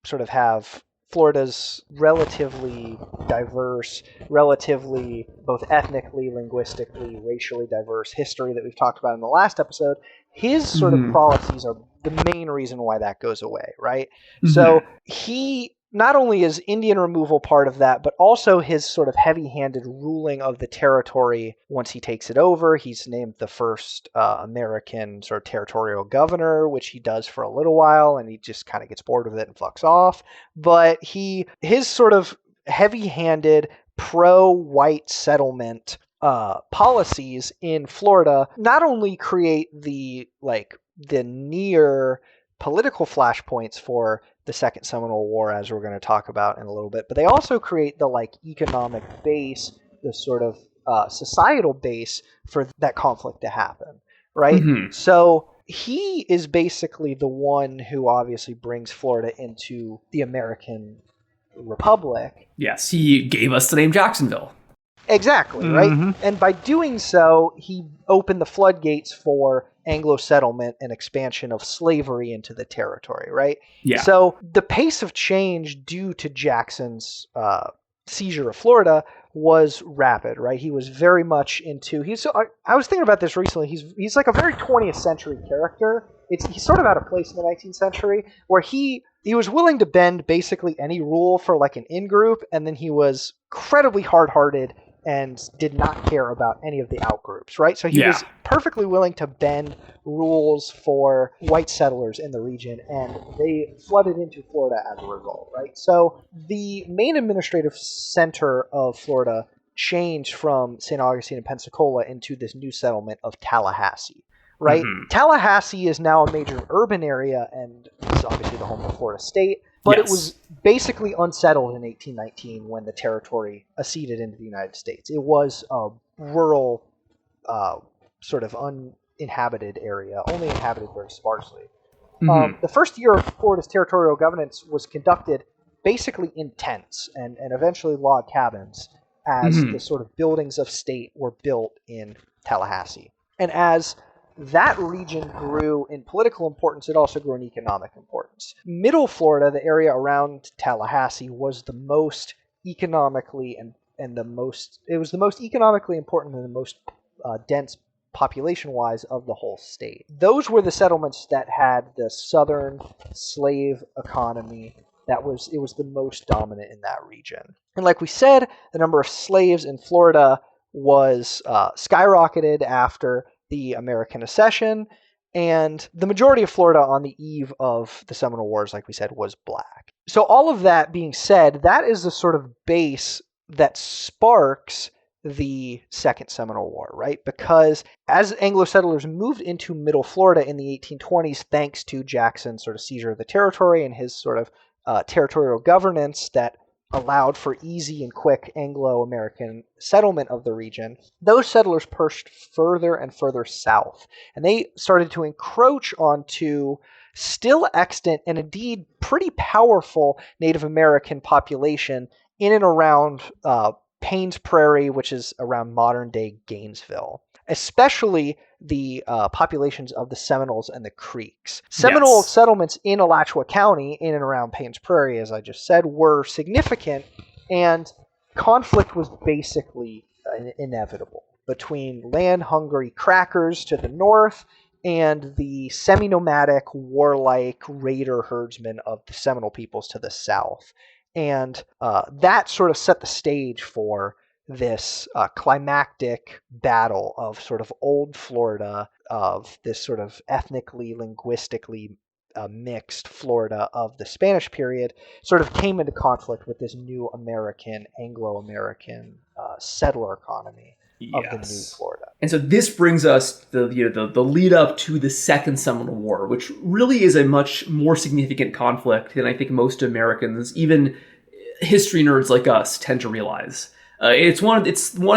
sort of have Florida's relatively diverse, relatively both ethnically, linguistically, racially diverse history that we've talked about in the last episode. His sort of policies are the main reason why that goes away, right? Mm-hmm. So he not only is Indian removal part of that, but also his sort of heavy-handed ruling of the territory once he takes it over. He's named the first American sort of territorial governor, which he does for a little while, and he just kind of gets bored with it and fucks off. But his sort of heavy-handed pro-white settlement policies in Florida not only create the near political flashpoints for the Second Seminole War, as we're going to talk about in a little bit, but they also create the economic base, the sort of societal base for that conflict to happen, right? Mm-hmm. So he is basically the one who obviously brings Florida into the American Republic. Yes, he gave us the name Jacksonville. Exactly, right? Mm-hmm. And by doing so, he opened the floodgates for Anglo settlement and expansion of slavery into the territory, right? Yeah. So the pace of change due to Jackson's seizure of Florida was rapid, right? He was very much into... I was thinking about this recently. He's like a very 20th century character. He's sort of out of place in the 19th century, where he was willing to bend basically any rule for an in-group, and then he was incredibly hard-hearted and did not care about any of the outgroups, right? So he was perfectly willing to bend rules for white settlers in the region, and they flooded into Florida as a result, right? So the main administrative center of Florida change from St. Augustine and Pensacola into this new settlement of Tallahassee, right? Tallahassee is now a major urban area, and it's obviously the home of Florida State, but it was basically unsettled in 1819 when the territory acceded into the United States. It was a rural, sort of uninhabited area, only inhabited very sparsely. The first year of Florida's territorial governance was conducted basically in tents and eventually log cabins as the sort of buildings of state were built in Tallahassee. And as that region grew in political importance, it also grew in economic importance. Middle Florida, the area around Tallahassee, was the most economically it was the most economically important and the most dense population-wise of the whole state. Those were the settlements that had the southern slave economy. It was the most dominant in that region. And like we said, the number of slaves in Florida was skyrocketed after the American accession, and the majority of Florida on the eve of the Seminole Wars, like we said, was black. So all of that being said, that is the sort of base that sparks the Second Seminole War, right? Because as Anglo settlers moved into Middle Florida in the 1820s, thanks to Jackson's sort of seizure of the territory and his sort of territorial governance that allowed for easy and quick Anglo-American settlement of the region, those settlers pushed further and further south, and they started to encroach onto still extant and indeed pretty powerful Native American population in and around Paynes Prairie, which is around modern-day Gainesville, especially the populations of the Seminoles and the Creeks. Seminole settlements in Alachua County, in and around Paynes Prairie, as I just said, were significant, and conflict was basically inevitable between land-hungry crackers to the north and the semi-nomadic, warlike raider herdsmen of the Seminole peoples to the south. And that sort of set the stage for this climactic battle of sort of old Florida, of this sort of ethnically, linguistically mixed Florida of the Spanish period, sort of came into conflict with this new American, Anglo-American settler economy of the new Florida. And so this brings us the lead up to the Second Seminole War, which really is a much more significant conflict than I think most Americans, even history nerds like us, tend to realize. It's one of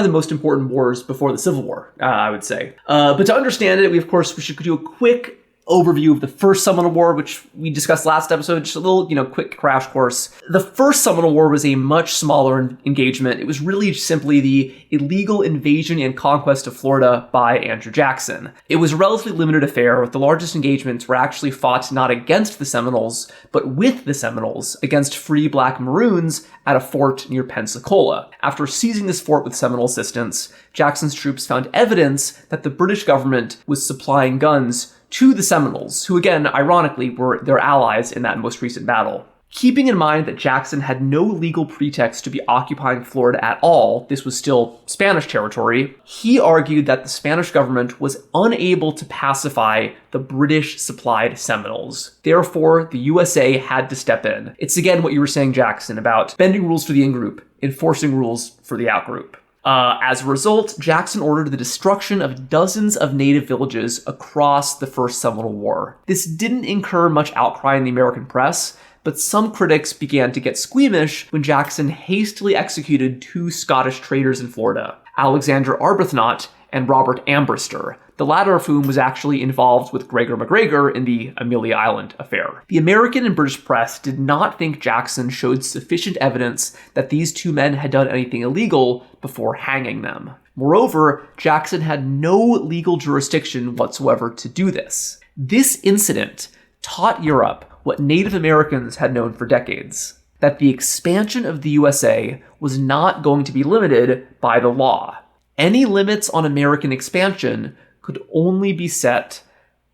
the most important wars before the Civil War, I would say. But to understand it, we should do a quick overview of the First Seminole War, which we discussed last episode, just a little, quick crash course. The First Seminole War was a much smaller engagement. It was really simply the illegal invasion and conquest of Florida by Andrew Jackson. It was a relatively limited affair. The largest engagements were actually fought not against the Seminoles, but with the Seminoles against free black Maroons at a fort near Pensacola. After seizing this fort with Seminole assistance, Jackson's troops found evidence that the British government was supplying guns to the Seminoles, who again, ironically, were their allies in that most recent battle. Keeping in mind that Jackson had no legal pretext to be occupying Florida at all, this was still Spanish territory, he argued that the Spanish government was unable to pacify the British-supplied Seminoles. Therefore, the USA had to step in. It's again what you were saying, Jackson, about bending rules for the in-group, enforcing rules for the out-group. As a result, Jackson ordered the destruction of dozens of native villages across the First Seminole War. This didn't incur much outcry in the American press, but some critics began to get squeamish when Jackson hastily executed two Scottish traders in Florida, Alexander Arbuthnot and Robert Ambrister, the latter of whom was actually involved with Gregor MacGregor in the Amelia Island affair. The American and British press did not think Jackson showed sufficient evidence that these two men had done anything illegal before hanging them. Moreover, Jackson had no legal jurisdiction whatsoever to do this. This incident taught Europe what Native Americans had known for decades, that the expansion of the USA was not going to be limited by the law. Any limits on American expansion could only be set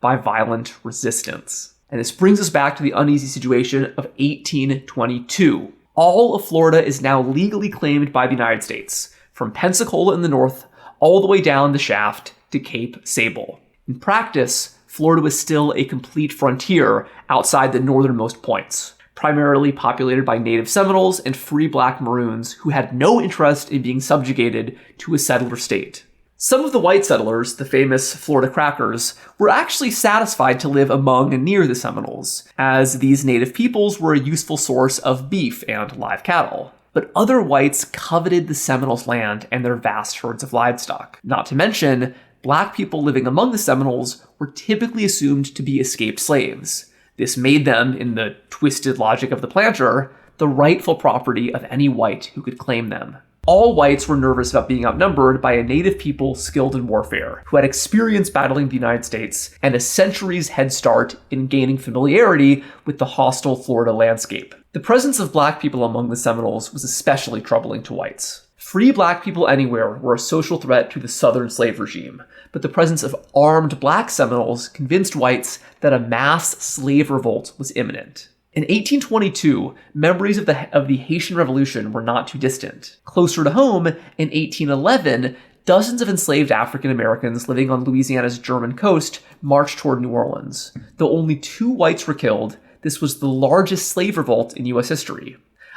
by violent resistance. And this brings us back to the uneasy situation of 1822. All of Florida is now legally claimed by the United States, from Pensacola in the north all the way down the shaft to Cape Sable. In practice, Florida was still a complete frontier outside the northernmost points. primarily populated by native Seminoles and free black Maroons who had no interest in being subjugated to a settler state. Some of the white settlers, the famous Florida Crackers, were actually satisfied to live among and near the Seminoles, as these native peoples were a useful source of beef and live cattle. But other whites coveted the Seminoles' land and their vast herds of livestock. Not to mention, black people living among the Seminoles were typically assumed to be escaped slaves. This made them, in the twisted logic of the planter, the rightful property of any white who could claim them. All whites were nervous about being outnumbered by a native people skilled in warfare, who had experience battling the United States and a century's head start in gaining familiarity with the hostile Florida landscape. The presence of black people among the Seminoles was especially troubling to whites. Free black people anywhere were a social threat to the Southern slave regime, but the presence of armed black Seminoles convinced whites that a mass slave revolt was imminent. In 1822, memories of the Haitian Revolution were not too distant. Closer to home, in 1811, dozens of enslaved African Americans living on Louisiana's German coast marched toward New Orleans. Though only 2 whites were killed, this was the largest slave revolt in U.S. history.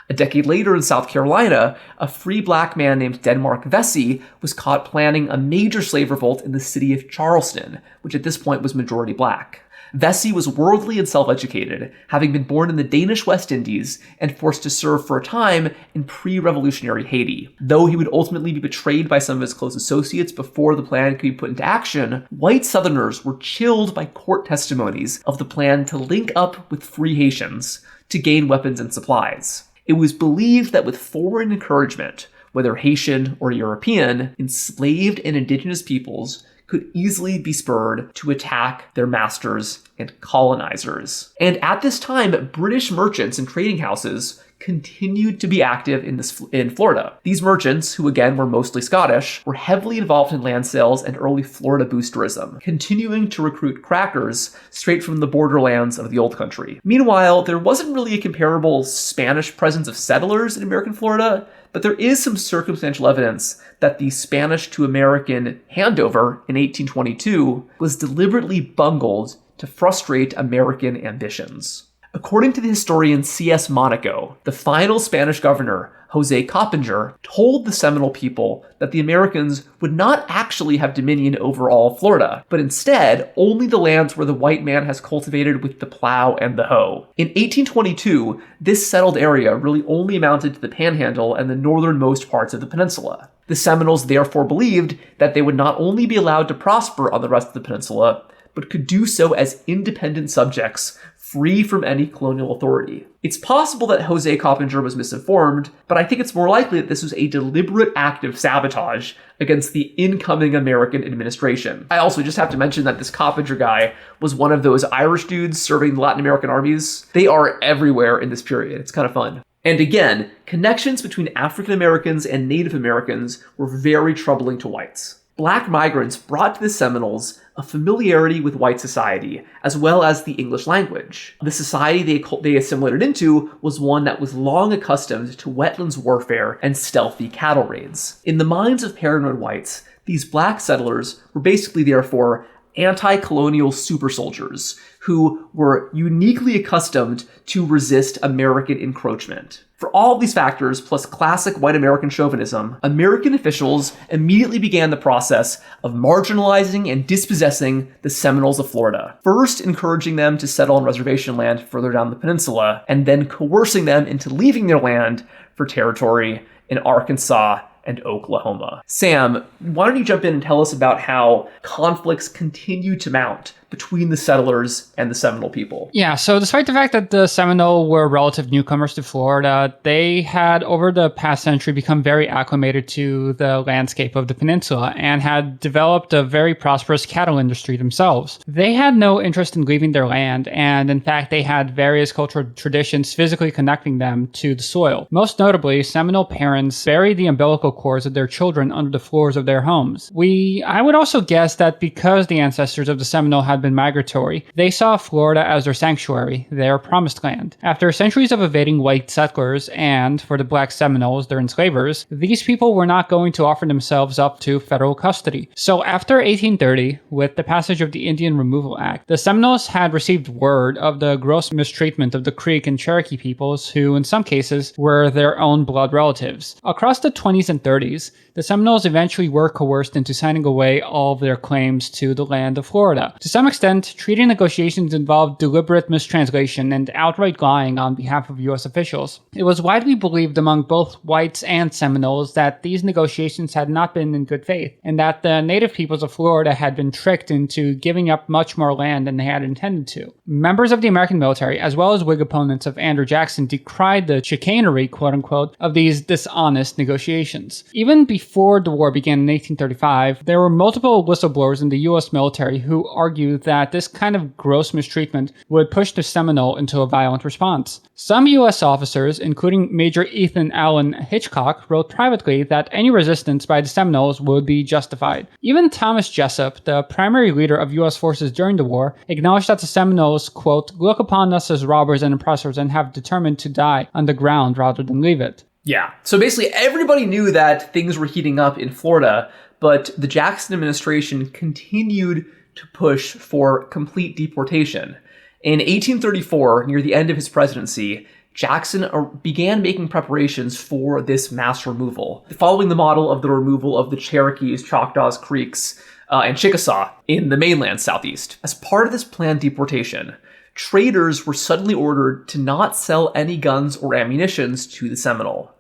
A decade later in South Carolina, a free black man named Denmark Vesey was caught planning a major slave revolt in the city of Charleston, which at this point was majority black. Vesey was worldly and self-educated, having been born in the Danish West Indies and forced to serve for a time in pre-revolutionary Haiti. Though he would ultimately be betrayed by some of his close associates before the plan could be put into action, white Southerners were chilled by court testimonies of the plan to link up with free Haitians to gain weapons and supplies. It was believed that with foreign encouragement, whether Haitian or European, enslaved and indigenous peoples could easily be spurred to attack their masters and colonizers. And at this time, British merchants and trading houses continued to be active in Florida. These merchants, who again were mostly Scottish, were heavily involved in land sales and early Florida boosterism, continuing to recruit crackers straight from the borderlands of the Old Country. Meanwhile, there wasn't really a comparable Spanish presence of settlers in American Florida, but there is some circumstantial evidence that the Spanish to American handover in 1822 was deliberately bungled to frustrate American ambitions. According to the historian C.S. Monaco, the final Spanish governor, Jose Coppinger, told the Seminole people that the Americans would not actually have dominion over all of Florida, but instead only the lands where the white man has cultivated with the plow and the hoe. In 1822, this settled area really only amounted to the Panhandle and the northernmost parts of the peninsula. The Seminoles therefore believed that they would not only be allowed to prosper on the rest of the peninsula, but could do so as independent subjects, free from any colonial authority. It's possible that Jose Coppinger was misinformed, but I think it's more likely that this was a deliberate act of sabotage against the incoming American administration. I also just have to mention that this Coppinger guy was one of those Irish dudes serving the Latin American armies. They are everywhere in this period. It's kind of fun. And again, connections between African Americans and Native Americans were very troubling to whites. Black migrants brought to the Seminoles a familiarity with white society, as well as the English language. The society they assimilated into was one that was long accustomed to wetlands warfare and stealthy cattle raids. In the minds of paranoid whites, these black settlers were basically therefore anti-colonial super soldiers who were uniquely accustomed to resist American encroachment. For all of these factors, plus classic white American chauvinism, American officials immediately began the process of marginalizing and dispossessing the Seminoles of Florida, first encouraging them to settle on reservation land further down the peninsula, and then coercing them into leaving their land for territory in Arkansas and Oklahoma. Sam, why don't you jump in and tell us about how conflicts continue to mount between the settlers and the Seminole people? Yeah, so despite the fact that the Seminole were relative newcomers to Florida, they had, over the past century, become very acclimated to the landscape of the peninsula and had developed a very prosperous cattle industry themselves. They had no interest in leaving their land, and in fact, they had various cultural traditions physically connecting them to the soil. Most notably, Seminole parents buried the umbilical cords of their children under the floors of their homes. I would also guess that because the ancestors of the Seminole had had been migratory, they saw Florida as their sanctuary, their promised land. After centuries of evading white settlers and, for the black Seminoles, their enslavers, these people were not going to offer themselves up to federal custody. So after 1830, with the passage of the Indian Removal Act, the Seminoles had received word of the gross mistreatment of the Creek and Cherokee peoples, who in some cases were their own blood relatives. Across the 20s and 30s, the Seminoles eventually were coerced into signing away all of their claims to the land of Florida. To some extent, treaty negotiations involved deliberate mistranslation and outright lying on behalf of U.S. officials. It was widely believed among both whites and Seminoles that these negotiations had not been in good faith, and that the native peoples of Florida had been tricked into giving up much more land than they had intended to. Members of the American military, as well as Whig opponents of Andrew Jackson, decried the chicanery, quote-unquote, of these dishonest negotiations. Even before the war began in 1835, there were multiple whistleblowers in the U.S. military who argued that this kind of gross mistreatment would push the Seminole into a violent response. Some U.S. officers, including Major Ethan Allen Hitchcock, wrote privately that any resistance by the Seminoles would be justified. Even Thomas Jessup, the primary leader of U.S. forces during the war, acknowledged that the Seminoles, quote, look upon us as robbers and oppressors and have determined to die on the ground rather than leave it. Yeah, so basically everybody knew that things were heating up in Florida, but the Jackson administration continued to push for complete deportation. In 1834, near the end of his presidency, Jackson began making preparations for this mass removal, following the model of the removal of the Cherokees, Choctaws, Creeks, and Chickasaw in the mainland southeast. As part of this planned deportation, traders were suddenly ordered to not sell any guns or ammunitions to the Seminole.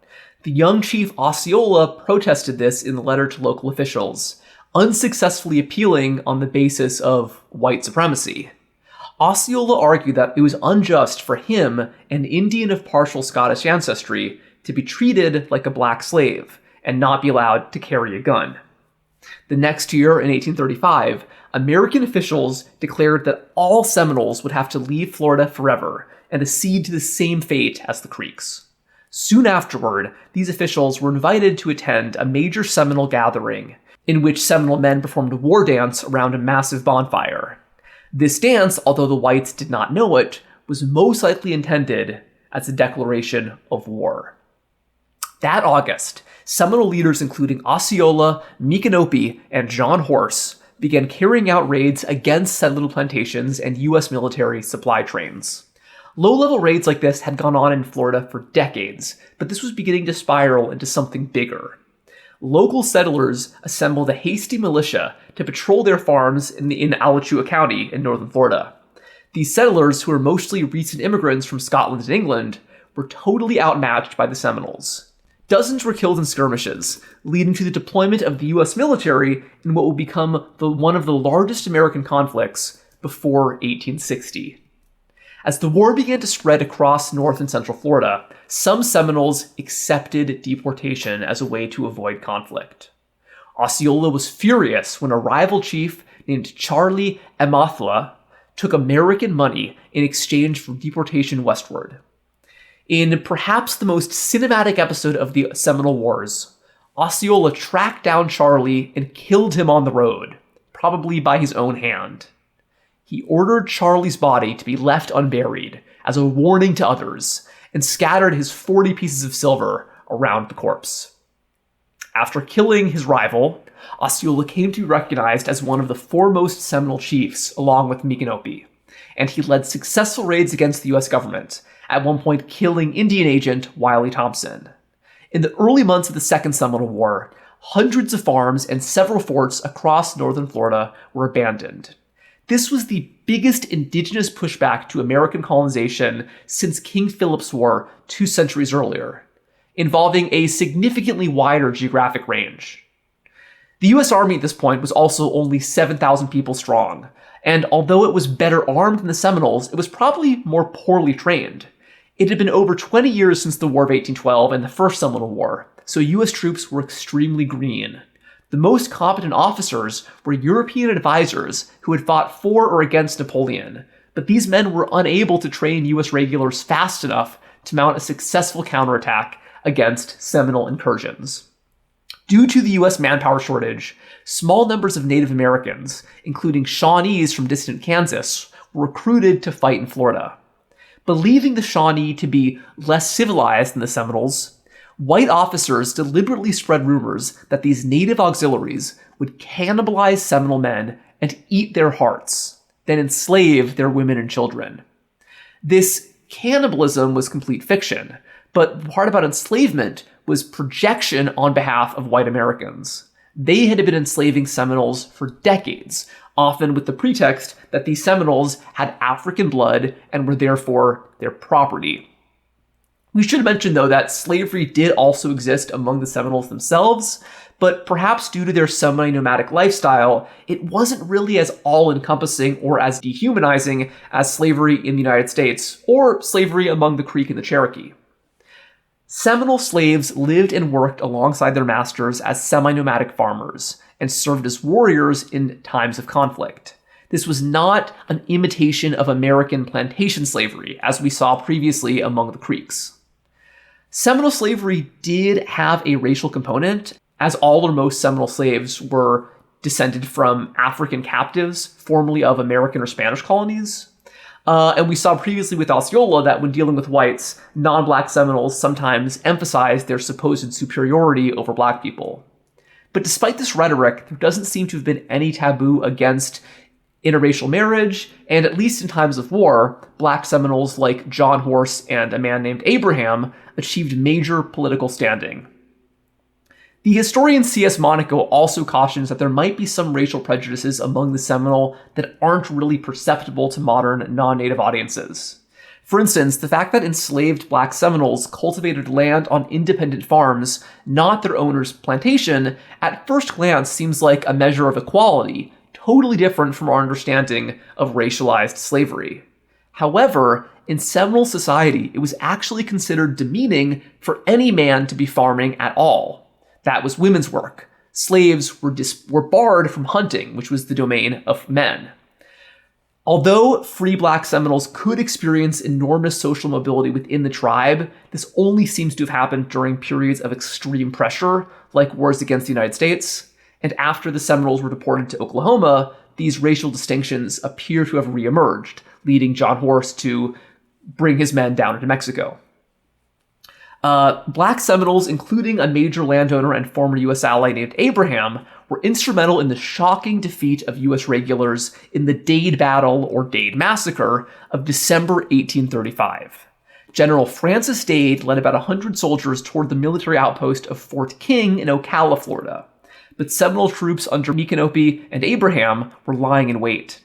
The young Chief Osceola protested this in the letter to local officials, unsuccessfully appealing on the basis of white supremacy. Osceola argued that it was unjust for him, an Indian of partial Scottish ancestry, to be treated like a black slave and not be allowed to carry a gun. The next year, in 1835, American officials declared that all Seminoles would have to leave Florida forever and accede to the same fate as the Creeks. Soon afterward, these officials were invited to attend a major Seminole gathering in which Seminole men performed a war dance around a massive bonfire. This dance, although the whites did not know it, was most likely intended as a declaration of war. That August, Seminole leaders including Osceola, Micanopy, and John Horse began carrying out raids against settled plantations and U.S. military supply trains. Low-level raids like this had gone on in Florida for decades, but this was beginning to spiral into something bigger. Local settlers assembled a hasty militia to patrol their farms in Alachua County in northern Florida. These settlers, who were mostly recent immigrants from Scotland and England, were totally outmatched by the Seminoles. Dozens were killed in skirmishes, leading to the deployment of the U.S. military in what would become one of the largest American conflicts before 1860. As the war began to spread across North and Central Florida, some Seminoles accepted deportation as a way to avoid conflict. Osceola was furious when a rival chief named Charlie Amathla took American money in exchange for deportation westward. In perhaps the most cinematic episode of the Seminole Wars, Osceola tracked down Charlie and killed him on the road, probably by his own hand. He ordered Charlie's body to be left unburied as a warning to others and scattered his 40 pieces of silver around the corpse. After killing his rival, Osceola came to be recognized as one of the foremost Seminole chiefs along with Micanopy, and he led successful raids against the U.S. government, at one point killing Indian agent Wiley Thompson. In the early months of the Second Seminole War, hundreds of farms and several forts across northern Florida were abandoned. This was the biggest indigenous pushback to American colonization since King Philip's War 2 centuries earlier, involving a significantly wider geographic range. The U.S. Army at this point was also only 7,000 people strong, and although it was better armed than the Seminoles, it was probably more poorly trained. It had been over 20 years since the War of 1812 and the First Seminole War, so U.S. troops were extremely green. The most competent officers were European advisors who had fought for or against Napoleon, but these men were unable to train U.S. regulars fast enough to mount a successful counterattack against Seminole incursions. Due to the U.S. manpower shortage, small numbers of Native Americans, including Shawnees from distant Kansas, were recruited to fight in Florida. Believing the Shawnee to be less civilized than the Seminoles, white officers deliberately spread rumors that these native auxiliaries would cannibalize Seminole men and eat their hearts, then enslave their women and children. This cannibalism was complete fiction, but the part about enslavement was projection on behalf of white Americans. They had been enslaving Seminoles for decades, often with the pretext that these Seminoles had African blood and were therefore their property. We should mention, though, that slavery did also exist among the Seminoles themselves, but perhaps due to their semi-nomadic lifestyle, it wasn't really as all-encompassing or as dehumanizing as slavery in the United States, or slavery among the Creek and the Cherokee. Seminole slaves lived and worked alongside their masters as semi-nomadic farmers, and served as warriors in times of conflict. This was not an imitation of American plantation slavery, as we saw previously among the Creeks. Seminole slavery did have a racial component, as all or most Seminole slaves were descended from African captives, formerly of American or Spanish colonies. And we saw previously with Osceola that when dealing with whites, non-black Seminoles sometimes emphasized their supposed superiority over black people. But despite this rhetoric, there doesn't seem to have been any taboo against interracial marriage, and at least in times of war, black Seminoles like John Horse and a man named Abraham achieved major political standing. The historian C.S. Monaco also cautions that there might be some racial prejudices among the Seminole that aren't really perceptible to modern non-native audiences. For instance, the fact that enslaved black Seminoles cultivated land on independent farms, not their owner's plantation, at first glance seems like a measure of equality, totally different from our understanding of racialized slavery. However, in Seminole society, it was actually considered demeaning for any man to be farming at all. That was women's work. Slaves were barred from hunting, which was the domain of men. Although free black Seminoles could experience enormous social mobility within the tribe, this only seems to have happened during periods of extreme pressure, like wars against the United States. And after the Seminoles were deported to Oklahoma, these racial distinctions appear to have reemerged, leading John Horse to bring his men down into Mexico. Black Seminoles, including a major landowner and former U.S. ally named Abraham, were instrumental in the shocking defeat of U.S. regulars in the Dade Battle, or Dade Massacre, of December 1835. General Francis Dade led about 100 soldiers toward the military outpost of Fort King in Ocala, Florida, but Seminole troops under Micanopy and Abraham were lying in wait.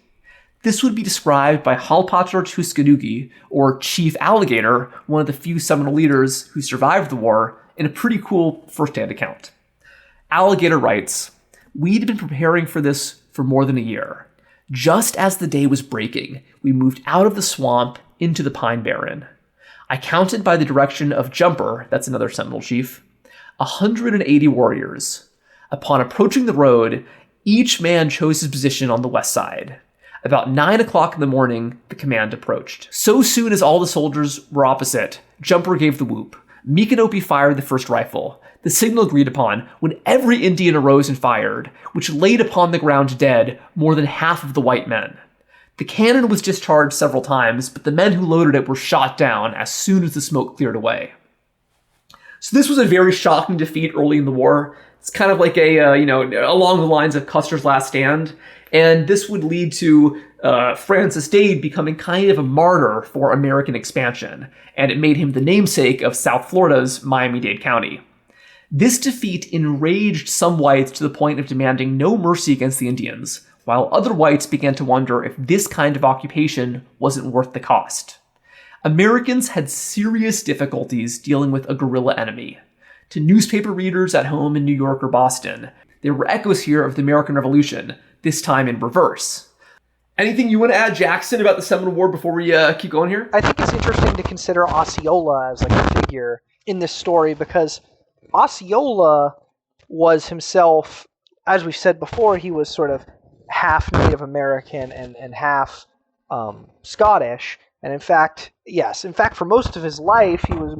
This would be described by Halpater Tuskanugi, or Chief Alligator, one of the few Seminole leaders who survived the war, in a pretty cool first-hand account. Alligator writes, "We'd been preparing for this for more than a year. Just as the day was breaking, we moved out of the swamp into the Pine Barren. I counted by the direction of Jumper," that's another Seminole chief, 180 warriors. Upon approaching the road, each man chose his position on the west side. About 9 o'clock in the morning, the command approached. So soon as all the soldiers were opposite, Jumper gave the whoop. Micanopy fired the first rifle, the signal agreed upon, when every Indian arose and fired, which laid upon the ground dead more than half of the white men. The cannon was discharged several times, but the men who loaded it were shot down as soon as the smoke cleared away. So this was a very shocking defeat early in the war. It's kind of like along the lines of Custer's Last Stand. And this would lead to Francis Dade becoming kind of a martyr for American expansion, and it made him the namesake of South Florida's Miami-Dade County. This defeat enraged some whites to the point of demanding no mercy against the Indians, while other whites began to wonder if this kind of occupation wasn't worth the cost. Americans had serious difficulties dealing with a guerrilla enemy. To newspaper readers at home in New York or Boston, there were echoes here of the American Revolution, this time in reverse. Anything you want to add, Jackson, about the Seminole War before we keep going here? I think it's interesting to consider Osceola as like a figure in this story, because Osceola was himself, as we've said before, he was sort of half Native American and half Scottish. And in fact, for most of his life, he was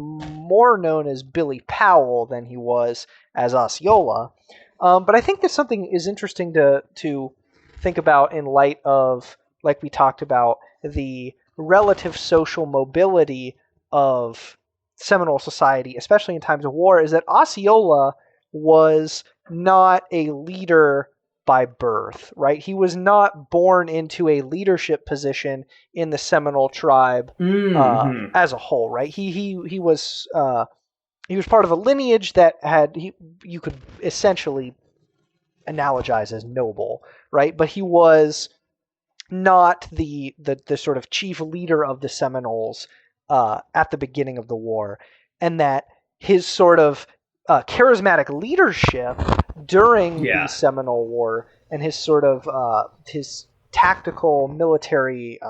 more known as Billy Powell than he was as Osceola. But I think there's something is interesting to think about in light of, like we talked about, the relative social mobility of Seminole society, especially in times of war, is that Osceola was not a leader by birth, right? He was not born into a leadership position in the Seminole tribe as a whole, right? He was part of a lineage that you could essentially analogize as noble, right? But he was not the sort of chief leader of the Seminoles at the beginning of the war, and that his sort of charismatic leadership during the Seminole War and his sort of his tactical military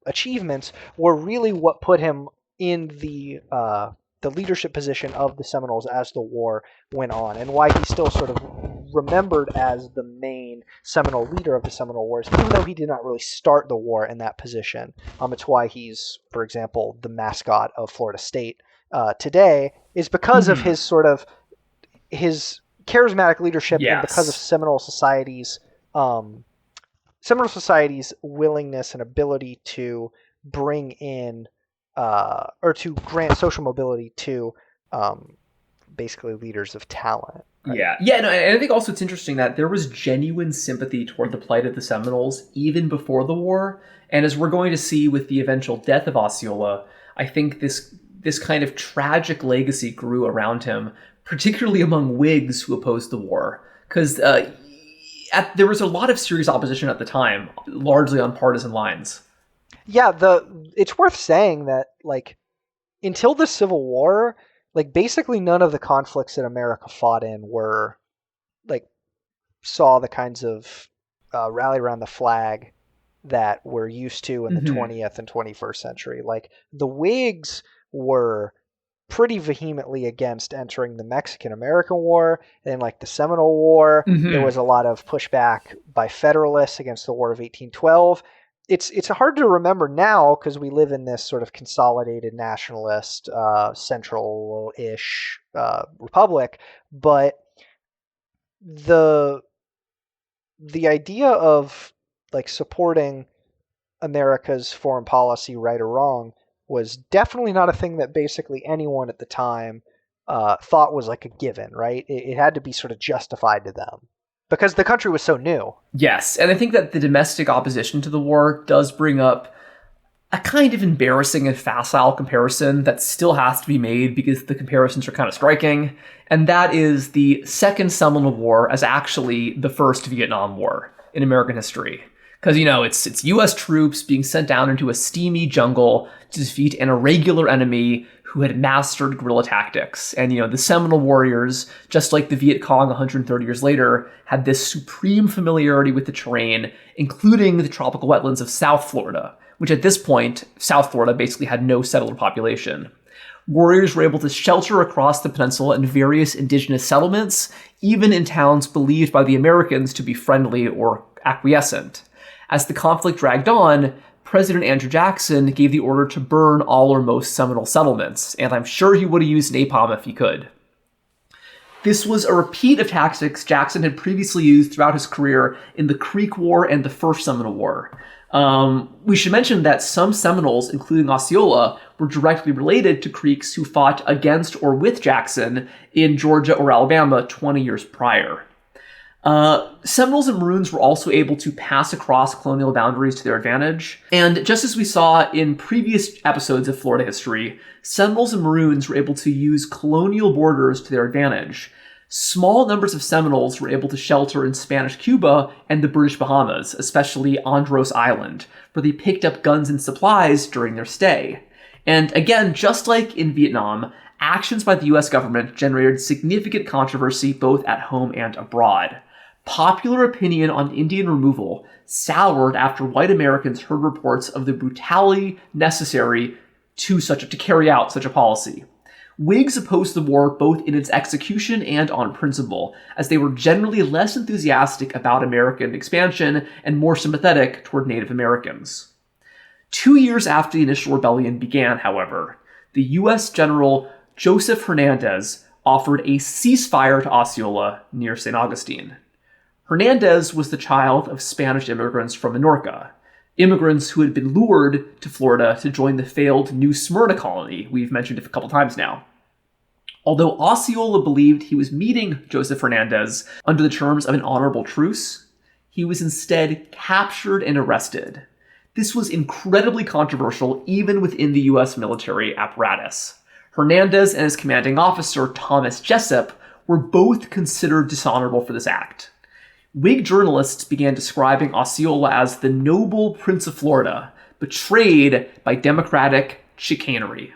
achievements were really what put him in the leadership position of the Seminoles as the war went on, and why he's still sort of remembered as the main Seminole leader of the Seminole Wars, even though he did not really start the war in that position. It's why he's, for example, the mascot of Florida State today, is because of his sort of his charismatic leadership and because of Seminole Society's willingness and ability to bring in or to grant social mobility to basically leaders of talent. Right? And I think also it's interesting that there was genuine sympathy toward the plight of the Seminoles even before the war, and as we're going to see with the eventual death of Osceola, I think this kind of tragic legacy grew around him, particularly among Whigs who opposed the war, because there was a lot of serious opposition at the time, largely on partisan lines. Yeah, it's worth saying that, like, until the Civil War, like, basically none of the conflicts that America fought in were, like, saw the kinds of rally around the flag that we're used to in the 20th and 21st century. Like, the Whigs were pretty vehemently against entering the Mexican-American War, and like the Seminole War, there was a lot of pushback by Federalists against the War of 1812. It's hard to remember now because we live in this sort of consolidated nationalist, central-ish republic, but the idea of like supporting America's foreign policy, right or wrong, was definitely not a thing that basically anyone at the time thought was like a given, right? It had to be sort of justified to them because the country was so new. Yes, and I think that the domestic opposition to the war does bring up a kind of embarrassing and facile comparison that still has to be made because the comparisons are kind of striking, and that is the Second Seminole War as actually the first Vietnam War in American history. Because, you know, it's U.S. troops being sent down into a steamy jungle to defeat an irregular enemy who had mastered guerrilla tactics. And, you know, the Seminole warriors, just like the Viet Cong 130 years later, had this supreme familiarity with the terrain, including the tropical wetlands of South Florida, which at this point, South Florida basically had no settler population. Warriors were able to shelter across the peninsula in various indigenous settlements, even in towns believed by the Americans to be friendly or acquiescent. As the conflict dragged on, President Andrew Jackson gave the order to burn all or most Seminole settlements, and I'm sure he would have used napalm if he could. This was a repeat of tactics Jackson had previously used throughout his career in the Creek War and the First Seminole War. We should mention that some Seminoles, including Osceola, were directly related to Creeks who fought against or with Jackson in Georgia or Alabama 20 years prior. Seminoles and Maroons were also able to pass across colonial boundaries to their advantage, and just as we saw in previous episodes of Florida history, Seminoles and Maroons were able to use colonial borders to their advantage. Small numbers of Seminoles were able to shelter in Spanish Cuba and the British Bahamas, especially Andros Island, where they picked up guns and supplies during their stay. And again, just like in Vietnam, actions by the US government generated significant controversy both at home and abroad. Popular opinion on Indian removal soured after white Americans heard reports of the brutality necessary to carry out such a policy. Whigs opposed the war both in its execution and on principle, as they were generally less enthusiastic about American expansion and more sympathetic toward Native Americans. 2 years after the initial rebellion began, however, the U.S. General Joseph Hernandez offered a ceasefire to Osceola near St. Augustine. Hernandez was the child of Spanish immigrants from Minorca, immigrants who had been lured to Florida to join the failed New Smyrna colony we've mentioned a couple times now. Although Osceola believed he was meeting Joseph Hernandez under the terms of an honorable truce, he was instead captured and arrested. This was incredibly controversial even within the U.S. military apparatus. Hernandez and his commanding officer, Thomas Jessup, were both considered dishonorable for this act. Whig journalists began describing Osceola as the noble Prince of Florida, betrayed by Democratic chicanery.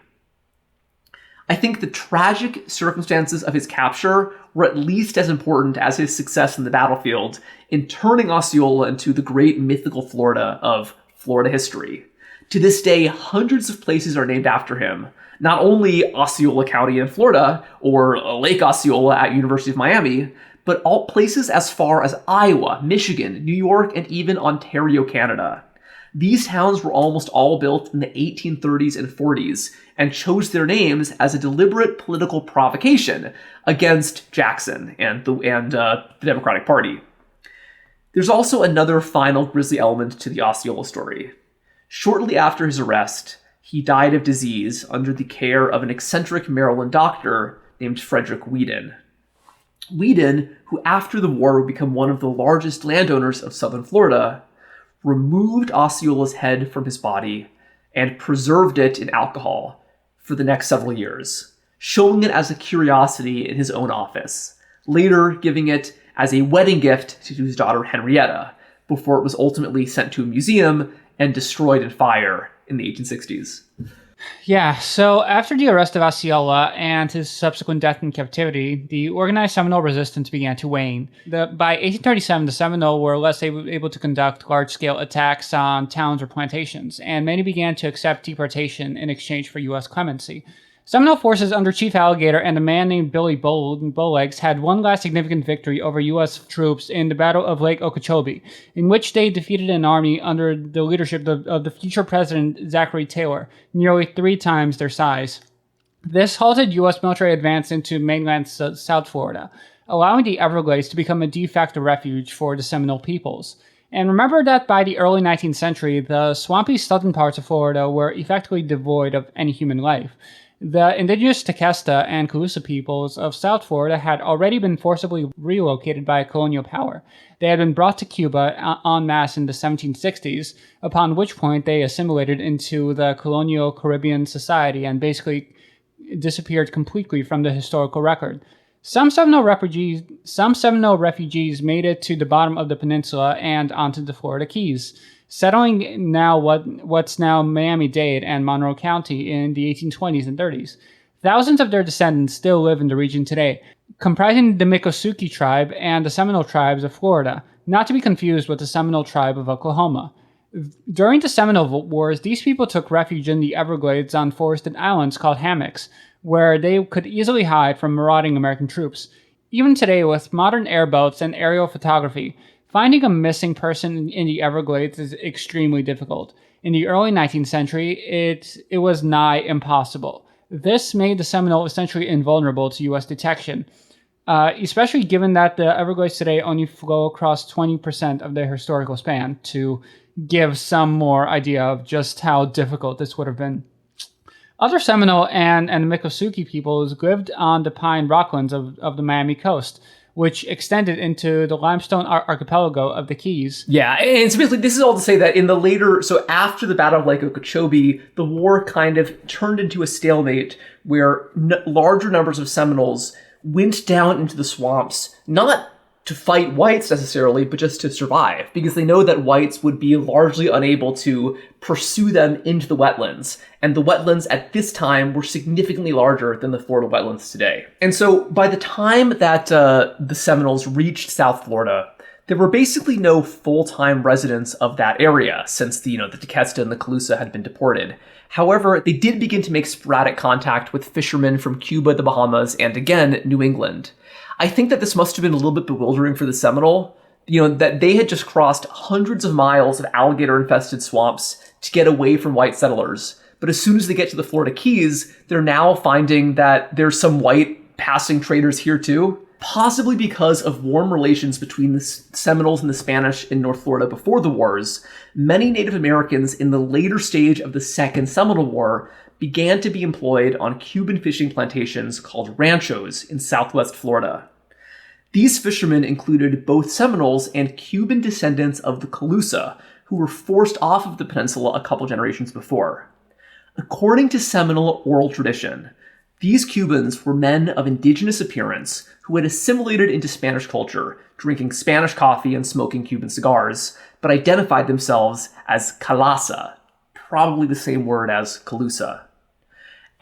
I think the tragic circumstances of his capture were at least as important as his success in the battlefield in turning Osceola into the great mythical Florida of Florida history. To this day, hundreds of places are named after him, not only Osceola County in Florida or Lake Osceola at University of Miami, but all places as far as Iowa, Michigan, New York, and even Ontario, Canada. These towns were almost all built in the 1830s and 40s and chose their names as a deliberate political provocation against Jackson and the Democratic Party. There's also another final grisly element to the Osceola story. Shortly after his arrest, he died of disease under the care of an eccentric Maryland doctor named Frederick Whedon. Whedon, who after the war would become one of the largest landowners of southern Florida, removed Osceola's head from his body and preserved it in alcohol for the next several years, showing it as a curiosity in his own office, later giving it as a wedding gift to his daughter Henrietta, before it was ultimately sent to a museum and destroyed in fire in the 1860s. Yeah, so after the arrest of Osceola and his subsequent death in captivity, the organized Seminole resistance began to wane. By 1837, the Seminoles were less able to conduct large-scale attacks on towns or plantations, and many began to accept deportation in exchange for U.S. clemency. Seminole forces under Chief Alligator and a man named Billy Bowlegs had one last significant victory over U.S. troops in the Battle of Lake Okeechobee, in which they defeated an army under the leadership of the future President Zachary Taylor, nearly 3 times their size. This halted U.S. military advance into mainland South Florida, allowing the Everglades to become a de facto refuge for the Seminole peoples. And remember that by the early 19th century, the swampy southern parts of Florida were effectively devoid of any human life. The indigenous Tequesta and Calusa peoples of South Florida had already been forcibly relocated by colonial power. They had been brought to Cuba en masse in the 1760s, upon which point they assimilated into the colonial Caribbean society and basically disappeared completely from the historical record. Some Seminole refugees made it to the bottom of the peninsula and onto the Florida Keys, settling now what's now Miami-Dade and Monroe County in the 1820s and 30s. Thousands of their descendants still live in the region today, comprising the Miccosukee tribe and the Seminole tribes of Florida, not to be confused with the Seminole tribe of Oklahoma. During the Seminole Wars, these people took refuge in the Everglades on forested islands called hammocks, where they could easily hide from marauding American troops. Even today, with modern airboats and aerial photography, finding a missing person in the Everglades is extremely difficult. In the early 19th century, it was nigh impossible. This made the Seminole essentially invulnerable to U.S. detection, especially given that the Everglades today only flow across 20% of their historical span, to give some more idea of just how difficult this would have been. Other Seminole and Miccosukee peoples lived on the pine rocklands of the Miami coast, which extended into the limestone archipelago of the Keys. Yeah, and so basically this is all to say that so after the Battle of Lake Okeechobee, the war kind of turned into a stalemate where larger numbers of Seminoles went down into the swamps, not to fight whites necessarily, but just to survive, because they know that whites would be largely unable to pursue them into the wetlands. And the wetlands at this time were significantly larger than the Florida wetlands today. And so by the time that the Seminoles reached South Florida, there were basically no full-time residents of that area, since the Tequesta and the Calusa had been deported. However, they did begin to make sporadic contact with fishermen from Cuba, the Bahamas, and again, New England. I think that this must have been a little bit bewildering for the Seminole, that they had just crossed hundreds of miles of alligator-infested swamps to get away from white settlers. But as soon as they get to the Florida Keys, they're now finding that there's some white passing traders here too. Possibly because of warm relations between the Seminoles and the Spanish in North Florida before the wars, many Native Americans in the later stage of the Second Seminole War began to be employed on Cuban fishing plantations called ranchos in southwest Florida. These fishermen included both Seminoles and Cuban descendants of the Calusa, who were forced off of the peninsula a couple generations before. According to Seminole oral tradition, these Cubans were men of indigenous appearance who had assimilated into Spanish culture, drinking Spanish coffee and smoking Cuban cigars, but identified themselves as Calasa, probably the same word as Calusa.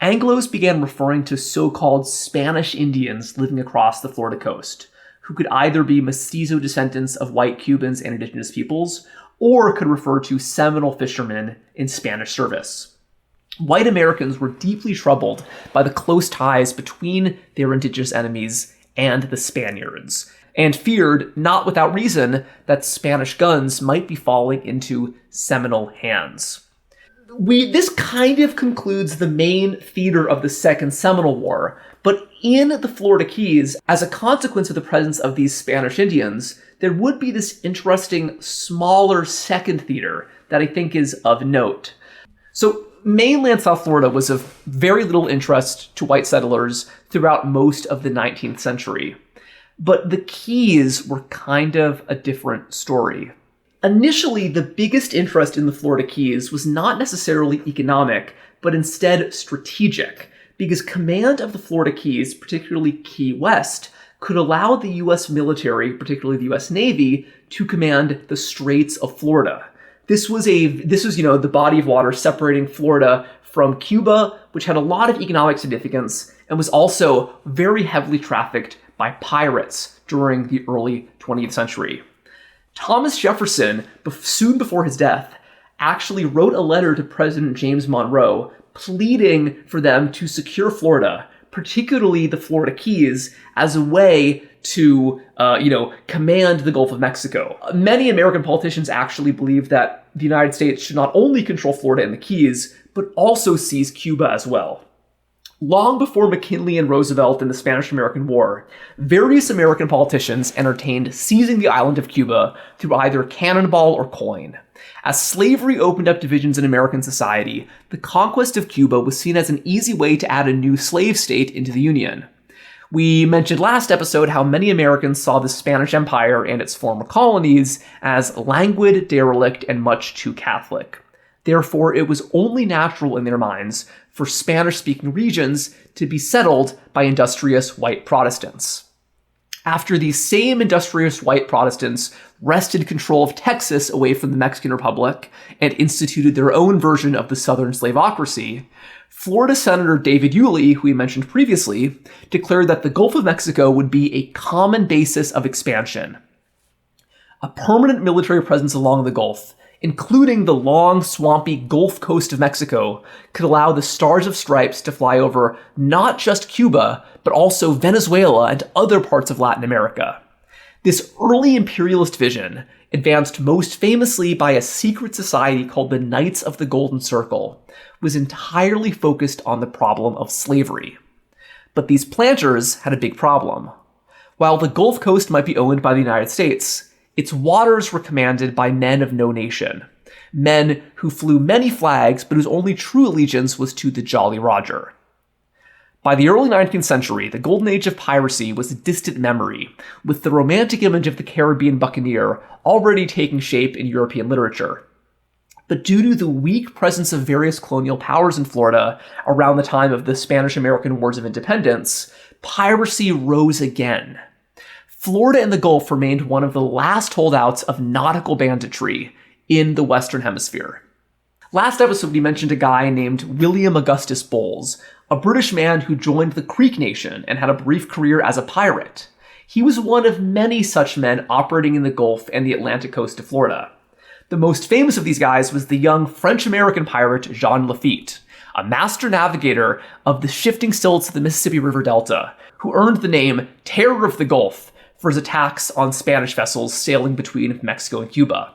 Anglos began referring to so-called Spanish Indians living across the Florida coast, who could either be mestizo descendants of white Cubans and indigenous peoples, or could refer to Seminole fishermen in Spanish service. White Americans were deeply troubled by the close ties between their indigenous enemies and the Spaniards, and feared, not without reason, that Spanish guns might be falling into Seminole hands. This kind of concludes the main theater of the Second Seminole War, but in the Florida Keys, as a consequence of the presence of these Spanish Indians, there would be this interesting, smaller second theater that I think is of note. So, mainland South Florida was of very little interest to white settlers throughout most of the 19th century. But the Keys were kind of a different story. Initially, the biggest interest in the Florida Keys was not necessarily economic, but instead strategic, because command of the Florida Keys, particularly Key West, could allow the U.S. military, particularly the U.S. Navy, to command the Straits of Florida. This was the body of water separating Florida from Cuba, which had a lot of economic significance and was also very heavily trafficked by pirates during the early 20th century. Thomas Jefferson, soon before his death, actually wrote a letter to President James Monroe pleading for them to secure Florida, particularly the Florida Keys, as a way to, command the Gulf of Mexico. Many American politicians actually believed that the United States should not only control Florida and the Keys, but also seize Cuba as well. Long before McKinley and Roosevelt in the Spanish-American War, various American politicians entertained seizing the island of Cuba through either cannonball or coin. As slavery opened up divisions in American society, the conquest of Cuba was seen as an easy way to add a new slave state into the Union. We mentioned last episode how many Americans saw the Spanish Empire and its former colonies as languid, derelict, and much too Catholic. Therefore, it was only natural in their minds for Spanish-speaking regions to be settled by industrious white Protestants. After these same industrious white Protestants wrested control of Texas away from the Mexican Republic and instituted their own version of the Southern slaveocracy, Florida Senator David Yulee, who we mentioned previously, declared that the Gulf of Mexico would be a common basis of expansion. A permanent military presence along the Gulf, including the long, swampy Gulf Coast of Mexico, could allow the Stars of Stripes to fly over not just Cuba, but also Venezuela and other parts of Latin America. This early imperialist vision, advanced most famously by a secret society called the Knights of the Golden Circle, was entirely focused on the problem of slavery. But these planters had a big problem. While the Gulf Coast might be owned by the United States, its waters were commanded by men of no nation, men who flew many flags but whose only true allegiance was to the Jolly Roger. By the early 19th century, the golden age of piracy was a distant memory, with the romantic image of the Caribbean buccaneer already taking shape in European literature. But due to the weak presence of various colonial powers in Florida around the time of the Spanish-American Wars of Independence, piracy rose again. Florida and the Gulf remained one of the last holdouts of nautical banditry in the Western Hemisphere. Last episode, we mentioned a guy named William Augustus Bowles, a British man who joined the Creek Nation and had a brief career as a pirate. He was one of many such men operating in the Gulf and the Atlantic coast of Florida. The most famous of these guys was the young French-American pirate Jean Lafitte, a master navigator of the shifting stilts of the Mississippi River Delta, who earned the name Terror of the Gulf for his attacks on Spanish vessels sailing between Mexico and Cuba.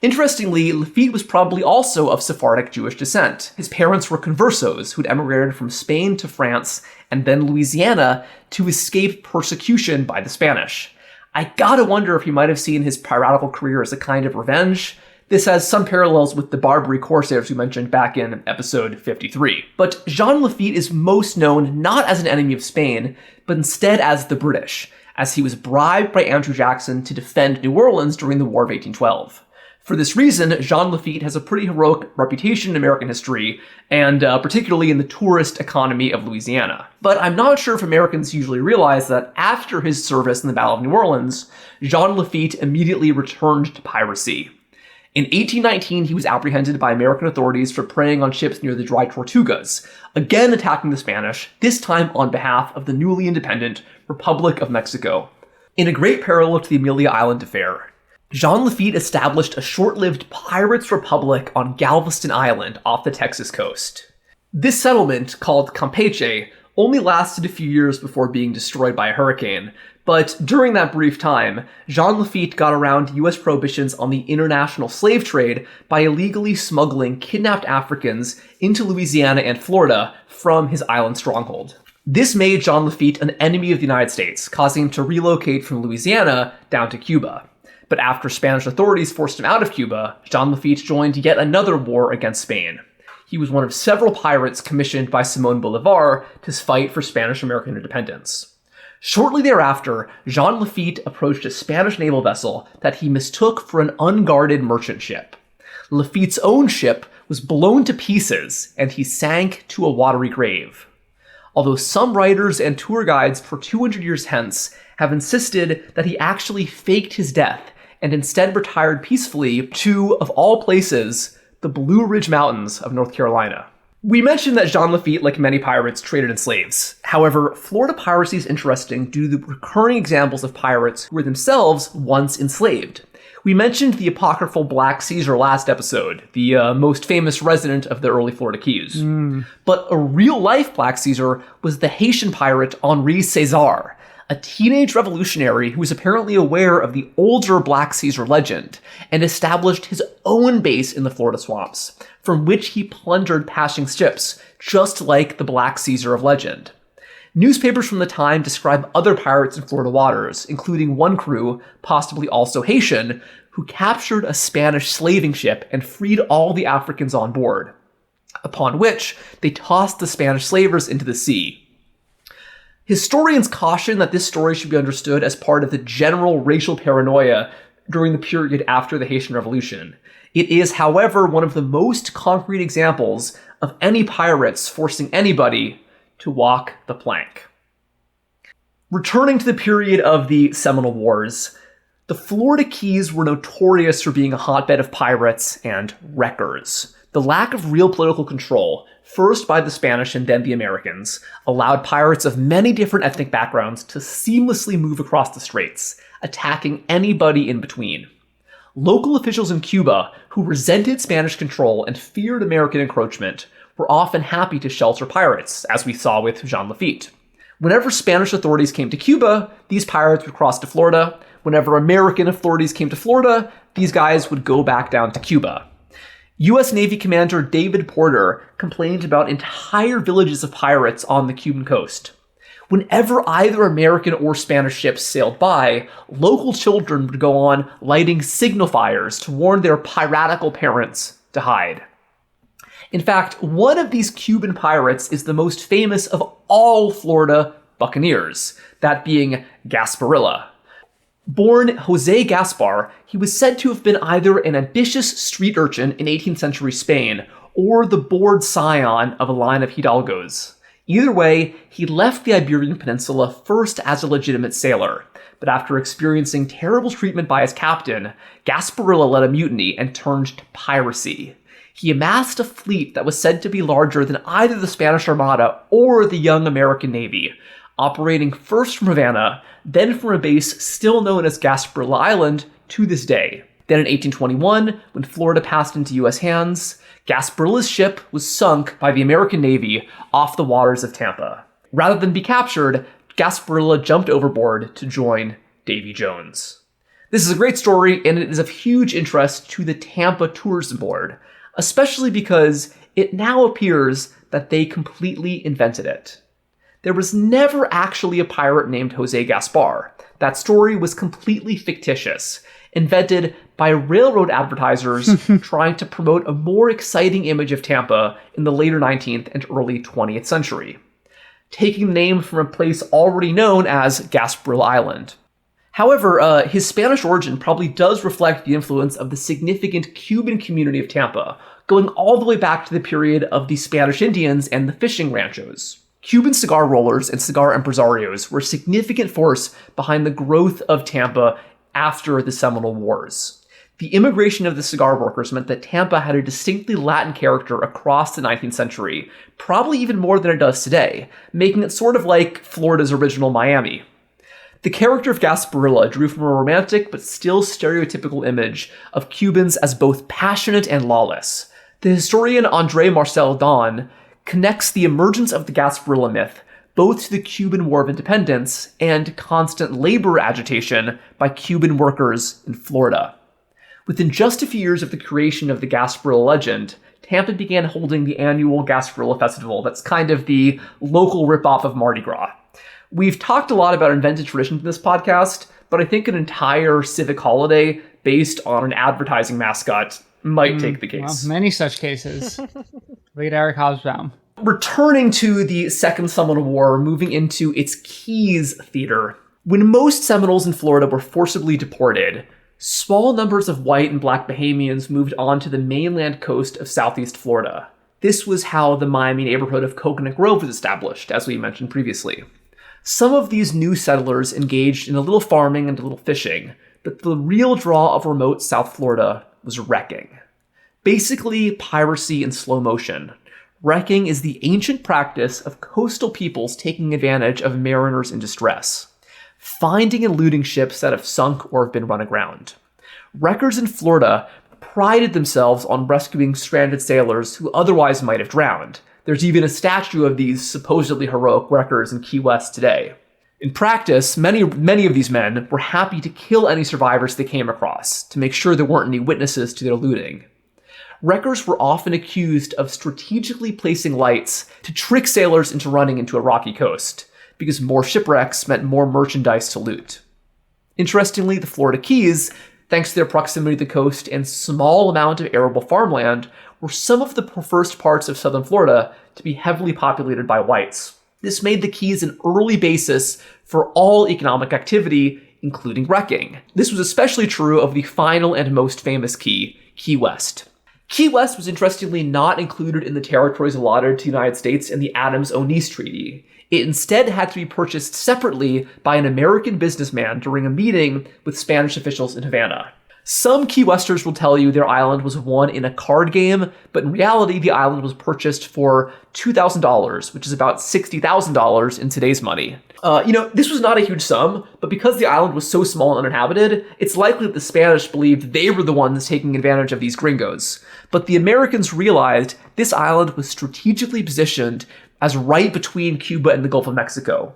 Interestingly, Lafitte was probably also of Sephardic Jewish descent. His parents were conversos who'd emigrated from Spain to France and then Louisiana to escape persecution by the Spanish. I gotta wonder if he might have seen his piratical career as a kind of revenge. This has some parallels with the Barbary corsairs we mentioned back in episode 53. But Jean Lafitte is most known not as an enemy of Spain, but instead as the British, as he was bribed by Andrew Jackson to defend New Orleans during the War of 1812. For this reason, Jean Lafitte has a pretty heroic reputation in American history, and particularly in the tourist economy of Louisiana. But I'm not sure if Americans usually realize that after his service in the Battle of New Orleans, Jean Lafitte immediately returned to piracy. In 1819, he was apprehended by American authorities for preying on ships near the Dry Tortugas, again attacking the Spanish, this time on behalf of the newly independent Republic of Mexico. In a great parallel to the Amelia Island affair, Jean Lafitte established a short-lived pirates' republic on Galveston Island off the Texas coast. This settlement, called Campeche, only lasted a few years before being destroyed by a hurricane, but during that brief time, Jean Lafitte got around U.S. prohibitions on the international slave trade by illegally smuggling kidnapped Africans into Louisiana and Florida from his island stronghold. This made Jean Lafitte an enemy of the United States, causing him to relocate from Louisiana down to Cuba. But after Spanish authorities forced him out of Cuba, Jean Lafitte joined yet another war against Spain. He was one of several pirates commissioned by Simón Bolívar to fight for Spanish-American independence. Shortly thereafter, Jean Lafitte approached a Spanish naval vessel that he mistook for an unguarded merchant ship. Lafitte's own ship was blown to pieces, and he sank to a watery grave. Although some writers and tour guides for 200 years hence have insisted that he actually faked his death and instead retired peacefully to, of all places, the Blue Ridge Mountains of North Carolina. We mentioned that Jean Lafitte, like many pirates, traded in slaves. However, Florida piracy is interesting due to the recurring examples of pirates who were themselves once enslaved. We mentioned the apocryphal Black Caesar last episode, the most famous resident of the early Florida Keys. But a real-life Black Caesar was the Haitian pirate Henri César, a teenage revolutionary who was apparently aware of the older Black Caesar legend and established his own base in the Florida swamps, from which he plundered passing ships, just like the Black Caesar of legend. Newspapers from the time describe other pirates in Florida waters, including one crew, possibly also Haitian, who captured a Spanish slaving ship and freed all the Africans on board, upon which they tossed the Spanish slavers into the sea. Historians caution that this story should be understood as part of the general racial paranoia during the period after the Haitian Revolution. It is, however, one of the most concrete examples of any pirates forcing anybody to walk the plank. Returning to the period of the Seminole Wars, the Florida Keys were notorious for being a hotbed of pirates and wreckers. The lack of real political control, first by the Spanish and then the Americans, allowed pirates of many different ethnic backgrounds to seamlessly move across the straits, attacking anybody in between. Local officials in Cuba, who resented Spanish control and feared American encroachment, were often happy to shelter pirates, as we saw with Jean Lafitte. Whenever Spanish authorities came to Cuba, these pirates would cross to Florida. Whenever American authorities came to Florida, these guys would go back down to Cuba. U.S. Navy Commander David Porter complained about entire villages of pirates on the Cuban coast. Whenever either American or Spanish ships sailed by, local children would go on lighting signal fires to warn their piratical parents to hide. In fact, one of these Cuban pirates is the most famous of all Florida buccaneers, that being Gasparilla. Born Jose Gaspar, he was said to have been either an ambitious street urchin in 18th century Spain or the bored scion of a line of hidalgos. Either way, he left the Iberian Peninsula first as a legitimate sailor, but after experiencing terrible treatment by his captain, Gasparilla led a mutiny and turned to piracy. He amassed a fleet that was said to be larger than either the Spanish Armada or the young American Navy, operating first from Havana, then from a base still known as Gasparilla Island to this day. Then in 1821, when Florida passed into U.S. hands, Gasparilla's ship was sunk by the American Navy off the waters of Tampa. Rather than be captured, Gasparilla jumped overboard to join Davy Jones. This is a great story, and it is of huge interest to the Tampa Tourism Board, especially because it now appears that they completely invented it. There was never actually a pirate named Jose Gaspar. That story was completely fictitious, invented by railroad advertisers trying to promote a more exciting image of Tampa in the later 19th and early 20th century, taking the name from a place already known as Gasparilla Island. However, his Spanish origin probably does reflect the influence of the significant Cuban community of Tampa, going all the way back to the period of the Spanish Indians and the fishing ranchos. Cuban cigar rollers and cigar impresarios were a significant force behind the growth of Tampa after the Seminole Wars. The immigration of the cigar workers meant that Tampa had a distinctly Latin character across the 19th century, probably even more than it does today, making it sort of like Florida's original Miami. The character of Gasparilla drew from a romantic but still stereotypical image of Cubans as both passionate and lawless. The historian André Marcel Don connects the emergence of the Gasparilla myth both to the Cuban War of Independence and constant labor agitation by Cuban workers in Florida. Within just a few years of the creation of the Gasparilla legend, Tampa began holding the annual Gasparilla Festival that's kind of the local ripoff of Mardi Gras. We've talked a lot about invented traditions in this podcast, but I think an entire civic holiday based on an advertising mascot might take the case. Well, many such cases. Read Eric Hobsbawm. Returning to the Second Seminole War, moving into its Keys theater. When most Seminoles in Florida were forcibly deported, small numbers of white and black Bahamians moved on to the mainland coast of southeast Florida. This was how the Miami neighborhood of Coconut Grove was established, as we mentioned previously. Some of these new settlers engaged in a little farming and a little fishing, but the real draw of remote South Florida was wrecking. Basically, piracy in slow motion. Wrecking is the ancient practice of coastal peoples taking advantage of mariners in distress, finding and looting ships that have sunk or have been run aground. Wreckers in Florida prided themselves on rescuing stranded sailors who otherwise might have drowned. There's even a statue of these supposedly heroic wreckers in Key West today. In practice, many of these men were happy to kill any survivors they came across to make sure there weren't any witnesses to their looting. Wreckers were often accused of strategically placing lights to trick sailors into running into a rocky coast, because more shipwrecks meant more merchandise to loot. Interestingly, the Florida Keys, thanks to their proximity to the coast and small amount of arable farmland, were some of the first parts of southern Florida to be heavily populated by whites. This made the Keys an early basis for all economic activity, including wrecking. This was especially true of the final and most famous key, Key West. Key West was interestingly not included in the territories allotted to the United States in the Adams-Onis Treaty. It instead had to be purchased separately by an American businessman during a meeting with Spanish officials in Havana. Some Key Westers will tell you their island was won in a card game, but in reality, the island was purchased for $2,000, which is about $60,000 in today's money. This was not a huge sum, but because the island was so small and uninhabited, it's likely that the Spanish believed they were the ones taking advantage of these gringos. But the Americans realized this island was strategically positioned as right between Cuba and the Gulf of Mexico.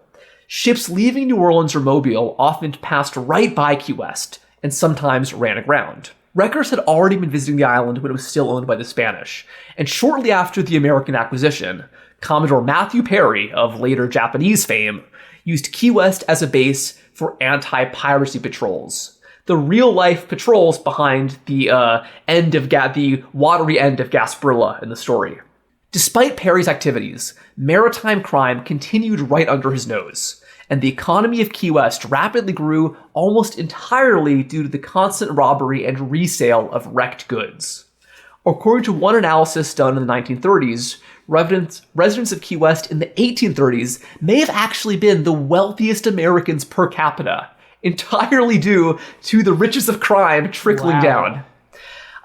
Ships leaving New Orleans or Mobile often passed right by Key West, and sometimes ran aground. Wreckers had already been visiting the island when it was still owned by the Spanish, and shortly after the American acquisition, Commodore Matthew Perry, of later Japanese fame, used Key West as a base for anti-piracy patrols. The real-life patrols behind the the watery end of Gasparilla in the story. Despite Perry's activities, maritime crime continued right under his nose, and the economy of Key West rapidly grew almost entirely due to the constant robbery and resale of wrecked goods. According to one analysis done in the 1930s, residents of Key West in the 1830s may have actually been the wealthiest Americans per capita, entirely due to the riches of crime trickling down.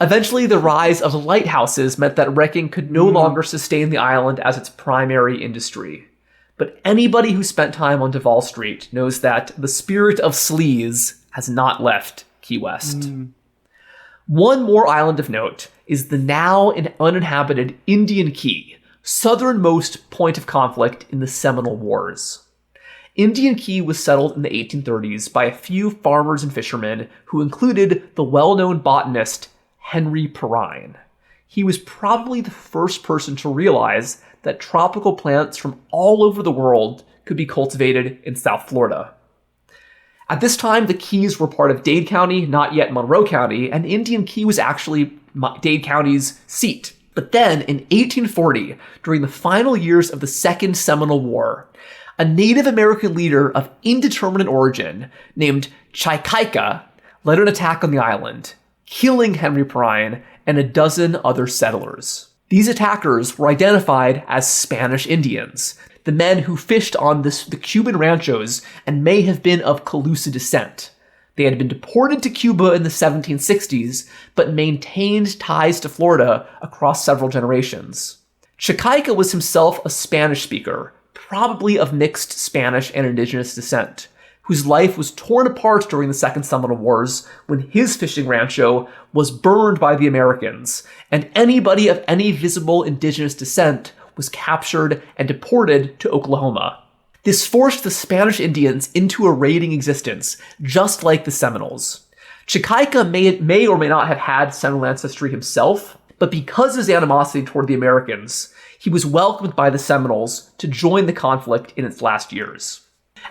Eventually, the rise of lighthouses meant that wrecking could no longer sustain the island as its primary industry. But anybody who spent time on Duval Street knows that the spirit of sleaze has not left Key West. One more island of note is the now uninhabited Indian Key, southernmost point of conflict in the Seminole Wars. Indian Key was settled in the 1830s by a few farmers and fishermen who included the well-known botanist Henry Perrine. He was probably the first person to realize that tropical plants from all over the world could be cultivated in South Florida. At this time, the Keys were part of Dade County, not yet Monroe County, and Indian Key was actually Dade County's seat. But then, in 1840, during the final years of the Second Seminole War, a Native American leader of indeterminate origin named Chikaika led an attack on the island, killing Henry Perrine and a dozen other settlers. These attackers were identified as Spanish Indians, the men who fished on the Cuban ranchos and may have been of Calusa descent. They had been deported to Cuba in the 1760s, but maintained ties to Florida across several generations. Chikaika was himself a Spanish speaker, probably of mixed Spanish and indigenous descent, whose life was torn apart during the Second Seminole Wars when his fishing rancho was burned by the Americans, and anybody of any visible indigenous descent was captured and deported to Oklahoma. This forced the Spanish Indians into a raiding existence, just like the Seminoles. Chikaika may or may not have had Seminole ancestry himself, but because of his animosity toward the Americans, he was welcomed by the Seminoles to join the conflict in its last years.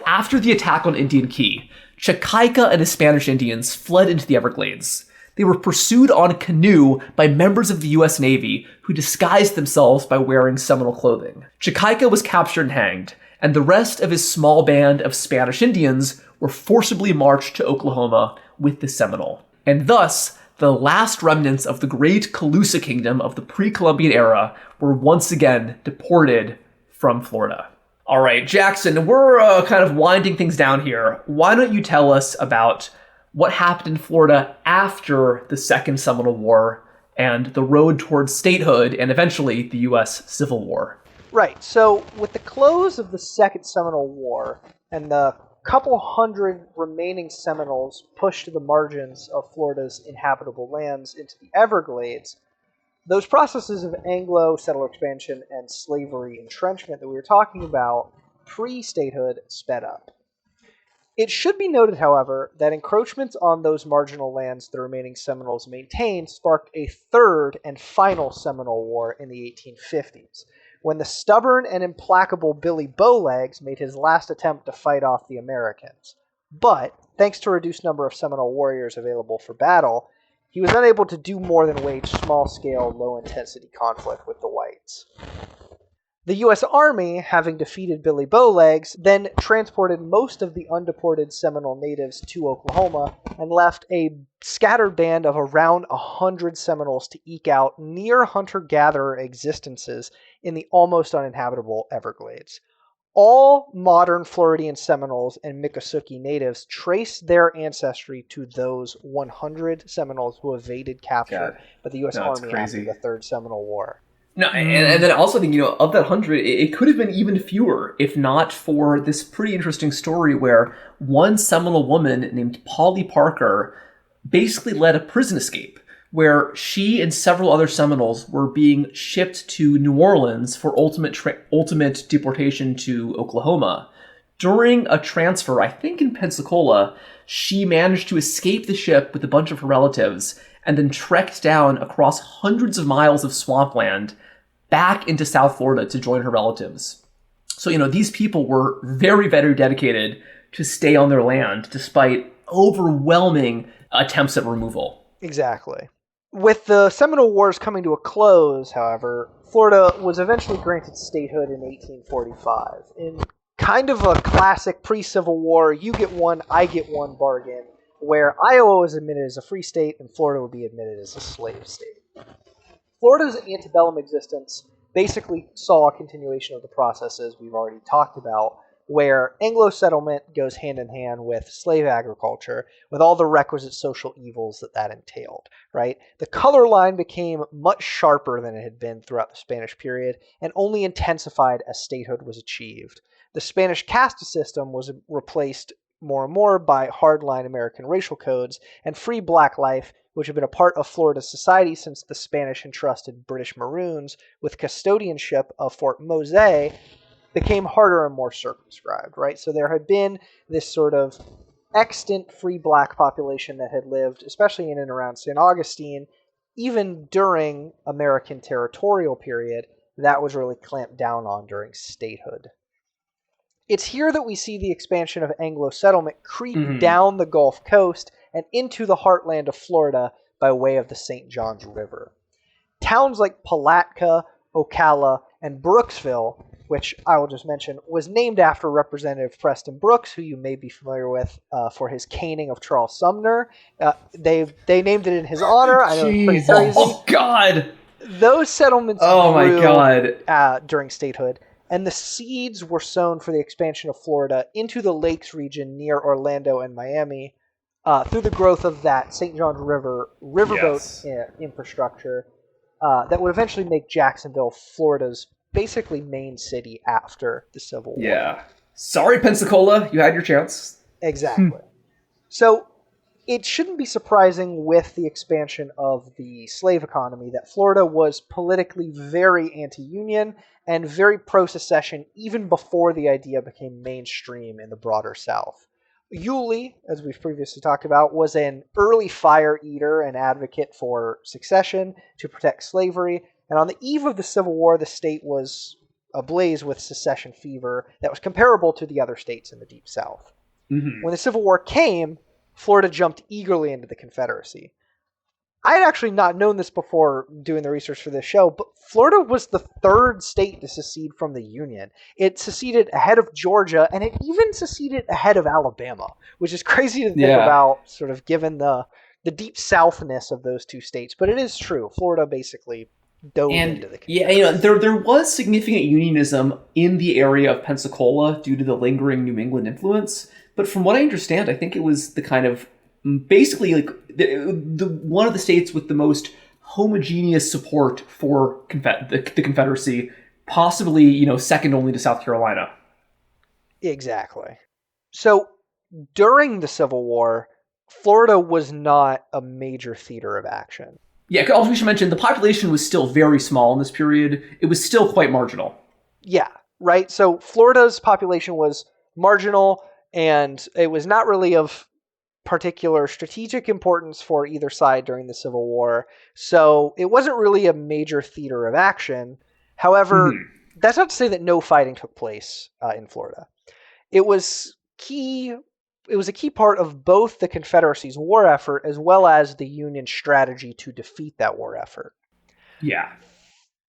After the attack on Indian Key, Chikaika and his Spanish Indians fled into the Everglades. They were pursued on a canoe by members of the U.S. Navy who disguised themselves by wearing Seminole clothing. Chikaika was captured and hanged, and the rest of his small band of Spanish Indians were forcibly marched to Oklahoma with the Seminole. And thus, the last remnants of the great Calusa kingdom of the pre-Columbian era were once again deported from Florida. All right, Jackson, we're kind of winding things down here. Why don't you tell us about what happened in Florida after the Second Seminole War and the road towards statehood and eventually the U.S. Civil War? Right. So with the close of the Second Seminole War and the couple hundred remaining Seminoles pushed to the margins of Florida's inhabitable lands into the Everglades, those processes of Anglo-settler expansion and slavery entrenchment that we were talking about pre-statehood sped up. It should be noted, however, that encroachments on those marginal lands the remaining Seminoles maintained sparked a third and final Seminole War in the 1850s, when the stubborn and implacable Billy Bowlegs made his last attempt to fight off the Americans. But, thanks to a reduced number of Seminole warriors available for battle, he was unable to do more than wage small-scale, low-intensity conflict with the whites. The U.S. Army, having defeated Billy Bowlegs, then transported most of the undeported Seminole natives to Oklahoma and left a scattered band of around 100 Seminoles to eke out near hunter-gatherer existences in the almost uninhabitable Everglades. All modern Floridian Seminoles and Miccosukee natives trace their ancestry to those 100 Seminoles who evaded capture by the U.S. Army after the Third Seminole War. No, and then I also think, of that 100, it could have been even fewer if not for this pretty interesting story where one Seminole woman named Polly Parker basically led a prison escape where she and several other Seminoles were being shipped to New Orleans for ultimate deportation to Oklahoma. During a transfer, I think in Pensacola, she managed to escape the ship with a bunch of her relatives and then trekked down across hundreds of miles of swampland back into South Florida to join her relatives. So, these people were very, very dedicated to stay on their land despite overwhelming attempts at removal. Exactly. With the Seminole Wars coming to a close, however, Florida was eventually granted statehood in 1845. In kind of a classic pre-Civil War, you get one, I get one bargain, where Iowa was admitted as a free state and Florida would be admitted as a slave state. Florida's antebellum existence basically saw a continuation of the processes we've already talked about, where Anglo settlement goes hand in hand with slave agriculture, with all the requisite social evils that entailed, right? The color line became much sharper than it had been throughout the Spanish period, and only intensified as statehood was achieved. The Spanish caste system was replaced more and more by hardline American racial codes, and free black life, which had been a part of Florida's society since the Spanish entrusted British Maroons with custodianship of Fort Mose, became harder and more circumscribed, right? So there had been this sort of extant free black population that had lived, especially in and around St. Augustine, even during American territorial period, that was really clamped down on during statehood. It's here that we see the expansion of Anglo settlement creep down the Gulf Coast and into the heartland of Florida by way of the St. Johns River. Towns like Palatka, Ocala, and Brooksville, which I will just mention, was named after Representative Preston Brooks, who you may be familiar with for his caning of Charles Sumner. They named it in his honor. I know it's pretty crazy. Oh, God! Those settlements grew during statehood, and the seeds were sown for the expansion of Florida into the Lakes region near Orlando and Miami through the growth of that St. Johns River riverboat infrastructure that would eventually make Jacksonville Florida's basically main city after the Civil War. Yeah. Sorry, Pensacola, you had your chance. Exactly. So it shouldn't be surprising with the expansion of the slave economy that Florida was politically very anti-union and very pro-secession even before the idea became mainstream in the broader South. Yulee, as we've previously talked about, was an early fire eater and advocate for succession to protect slavery, and on the eve of the Civil War, the state was ablaze with secession fever that was comparable to the other states in the Deep South. Mm-hmm. When the Civil War came, Florida jumped eagerly into the Confederacy. I had actually not known this before doing the research for this show, but Florida was the third state to secede from the Union. It seceded ahead of Georgia, and it even seceded ahead of Alabama, which is crazy to think about, sort of given the deep southness of those two states. But it is true. Florida basically dove into the Confederacy. Yeah, there was significant unionism in the area of Pensacola due to the lingering New England influence. But from what I understand, I think it was the kind of basically like the one of the states with the most homogeneous support for the Confederacy, possibly, second only to South Carolina. Exactly. So during the Civil War, Florida was not a major theater of action. Yeah, also we should mention the population was still very small in this period. It was still quite marginal. Yeah, right? So Florida's population was marginal, and it was not really of particular strategic importance for either side during the Civil War. So it wasn't really a major theater of action. However, that's not to say that no fighting took place in Florida. It was a key part of both the Confederacy's war effort as well as the Union strategy to defeat that war effort. Yeah.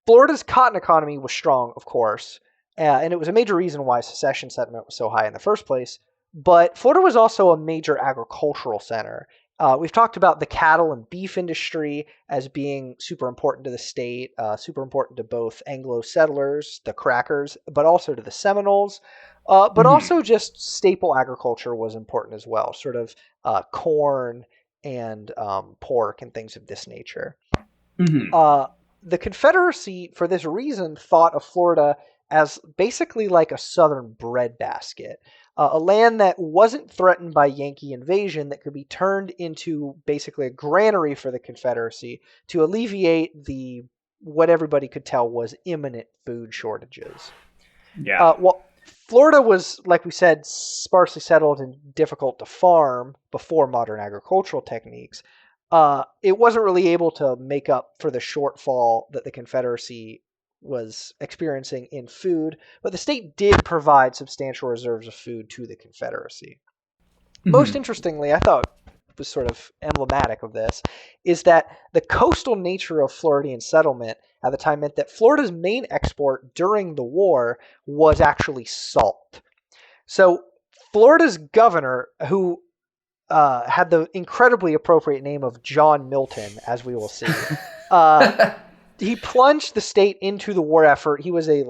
Florida's cotton economy was strong, of course, and it was a major reason why secession sentiment was so high in the first place. But Florida was also a major agricultural center. We've talked about the cattle and beef industry as being super important to the state, super important to both Anglo settlers, the Crackers, but also to the Seminoles. But also just staple agriculture was important as well, sort of corn and pork and things of this nature. The Confederacy, for this reason, thought of Florida as basically like a southern breadbasket, a land that wasn't threatened by Yankee invasion that could be turned into basically a granary for the Confederacy to alleviate what everybody could tell was imminent food shortages. Yeah. Florida was, like we said, sparsely settled and difficult to farm before modern agricultural techniques. It wasn't really able to make up for the shortfall that the Confederacy was experiencing in food, but the state did provide substantial reserves of food to the Confederacy. Most interestingly, I thought was sort of emblematic of this, is that the coastal nature of Floridian settlement at the time meant that Florida's main export during the war was actually salt. So Florida's governor, who had the incredibly appropriate name of John Milton, as we will see, he plunged the state into the war effort. He was a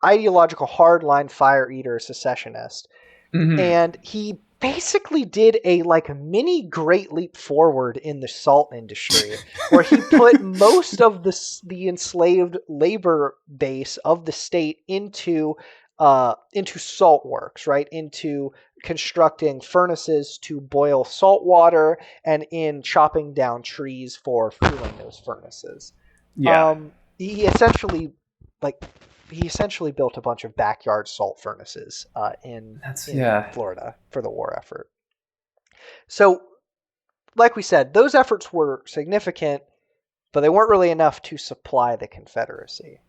ideological hardline fire eater secessionist, and he basically did a mini great leap forward in the salt industry, where he put most of the enslaved labor base of the state into salt works, right? Into constructing furnaces to boil salt water and in chopping down trees for fueling those furnaces. Yeah. He essentially he essentially built a bunch of backyard salt furnaces in Florida for the war effort. So, like we said, those efforts were significant, but they weren't really enough to supply the Confederacy.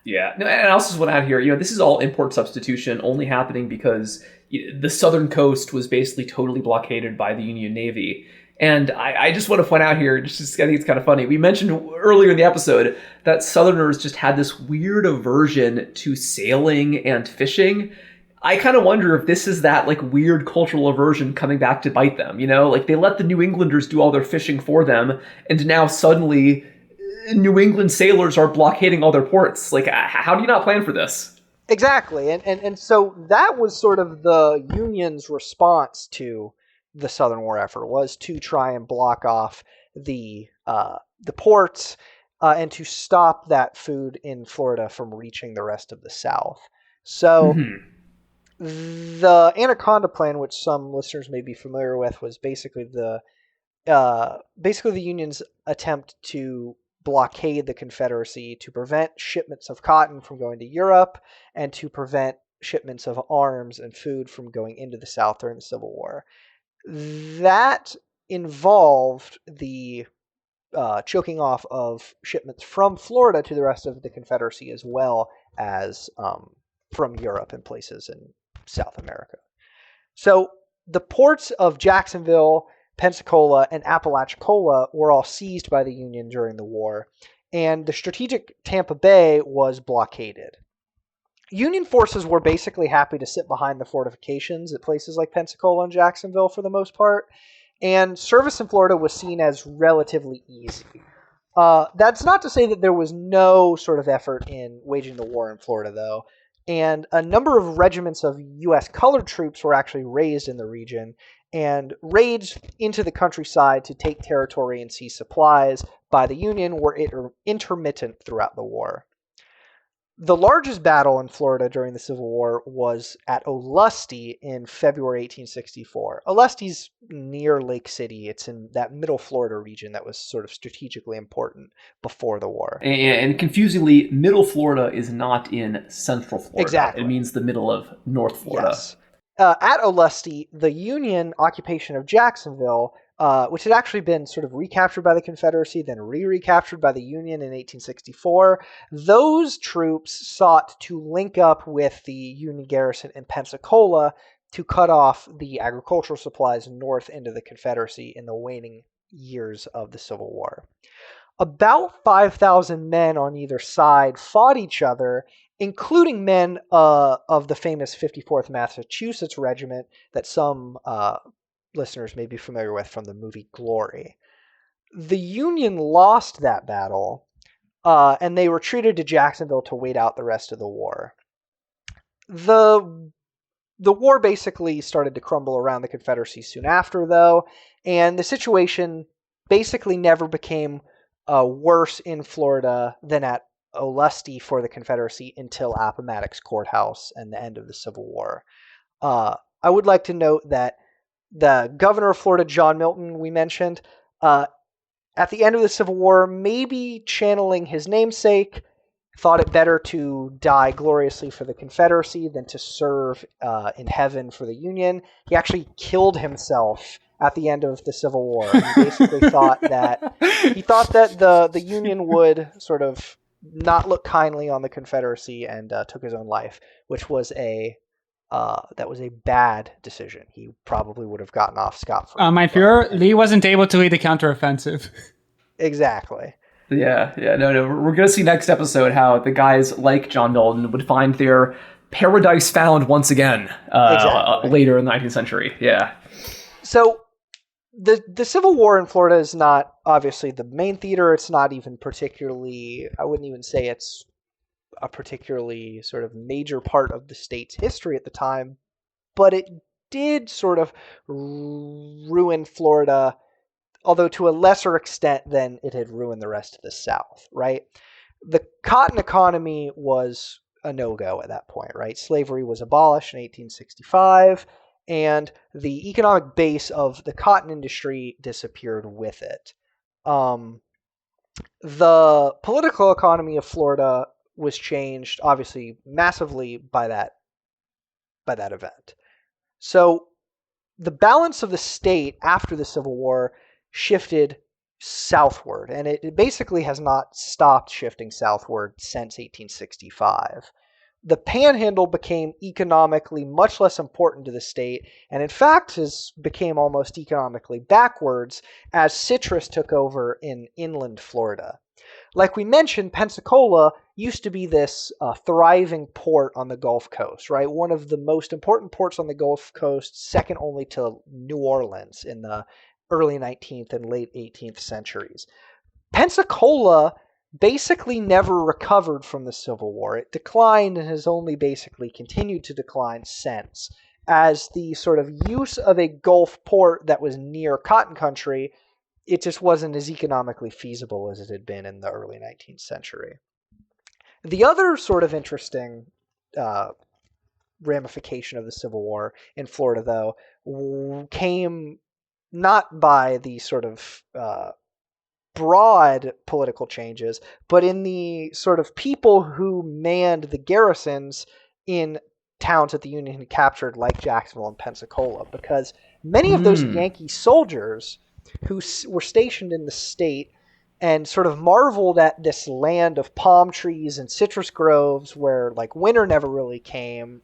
Yeah, no, and I also just want to add here, this is all import substitution only happening because the southern coast was basically totally blockaded by the Union Navy. And I just want to point out here, I think it's kind of funny. We mentioned earlier in the episode that Southerners just had this weird aversion to sailing and fishing. I kind of wonder if this is that like weird cultural aversion coming back to bite them, Like they let the New Englanders do all their fishing for them, and now suddenly New England sailors are blockading all their ports. Like, how do you not plan for this? Exactly. And so that was sort of the Union's response to the Southern War effort, was to try and block off the ports and to stop that food in Florida from reaching the rest of the South. So the Anaconda Plan, which some listeners may be familiar with, was basically the Union's attempt to blockade the Confederacy to prevent shipments of cotton from going to Europe and to prevent shipments of arms and food from going into the South during the Civil War. That involved the choking off of shipments from Florida to the rest of the Confederacy, as well as from Europe and places in South America. So the ports of Jacksonville, Pensacola, and Apalachicola were all seized by the Union during the war, and the strategic Tampa Bay was blockaded. Union forces were basically happy to sit behind the fortifications at places like Pensacola and Jacksonville for the most part, and service in Florida was seen as relatively easy. That's not to say that there was no sort of effort in waging the war in Florida, though, and a number of regiments of U.S. colored troops were actually raised in the region, and raids into the countryside to take territory and seize supplies by the Union were intermittent throughout the war. The largest battle in Florida during the Civil War was at Olustee in February 1864. Olustee's near Lake City. It's in that middle Florida region that was sort of strategically important before the war. And confusingly, middle Florida is not in central Florida. Exactly. It means the middle of North Florida. Yes. At Olustee, the Union occupation of Jacksonville, which had actually been sort of recaptured by the Confederacy, then recaptured by the Union in 1864, those troops sought to link up with the Union garrison in Pensacola to cut off the agricultural supplies north into the Confederacy in the waning years of the Civil War. About 5,000 men on either side fought each other, including men of the famous 54th Massachusetts Regiment that some listeners may be familiar with from the movie Glory. The Union lost that battle, and they retreated to Jacksonville to wait out the rest of the war. The war basically started to crumble around the Confederacy soon after, though, and the situation basically never became worse in Florida than at Olustee for the Confederacy until Appomattox Courthouse and the end of the Civil War. I would like to note that the governor of Florida, John Milton, we mentioned, at the end of the Civil War, maybe channeling his namesake, thought it better to die gloriously for the Confederacy than to serve in heaven for the Union. He actually killed himself at the end of the Civil War. He basically thought that the Union would sort of not look kindly on the Confederacy and took his own life, which was a bad decision. He probably would have gotten off scot-free. My Fuhrer, Lee wasn't able to lead the counteroffensive. Exactly. Yeah, no. We're going to see next episode how the guys like John Milton would find their paradise found once again later in the 19th century. Yeah. So the Civil War in Florida is not obviously the main theater. It's not even particularly, I wouldn't even say it's a particularly sort of major part of the state's history at the time, but it did sort of ruin Florida, although to a lesser extent than it had ruined the rest of the South, right? The cotton economy was a no-go at that point, right? Slavery was abolished in 1865, and the economic base of the cotton industry disappeared with it. The political economy of Florida was changed, obviously, massively by that event. So the balance of the state after the Civil War shifted southward, and it basically has not stopped shifting southward since 1865. The Panhandle became economically much less important to the state, and in fact became almost economically backwards as citrus took over in inland Florida. Like we mentioned, Pensacola used to be this thriving port on the Gulf Coast, right? One of the most important ports on the Gulf Coast, second only to New Orleans in the early 19th and late 18th centuries. Pensacola basically never recovered from the Civil War. It declined and has only basically continued to decline since, as the sort of use of a Gulf port that was near cotton country, it just wasn't as economically feasible as it had been in the early 19th century. The other sort of interesting ramification of the Civil War in Florida, though, came not by the sort of broad political changes, but in the sort of people who manned the garrisons in towns that the Union had captured, like Jacksonville and Pensacola, because many of those Yankee soldiers who were stationed in the state and sort of marveled at this land of palm trees and citrus groves where like winter never really came,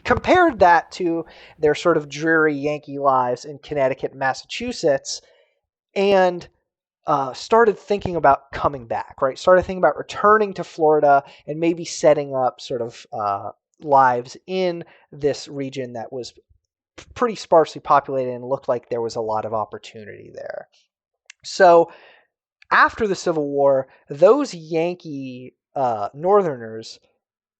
compared that to their sort of dreary Yankee lives in Connecticut and Massachusetts, and started thinking about coming back, right? Started thinking about returning to Florida and maybe setting up sort of lives in this region that was pretty sparsely populated and looked like there was a lot of opportunity there. So after the Civil War, those Yankee Northerners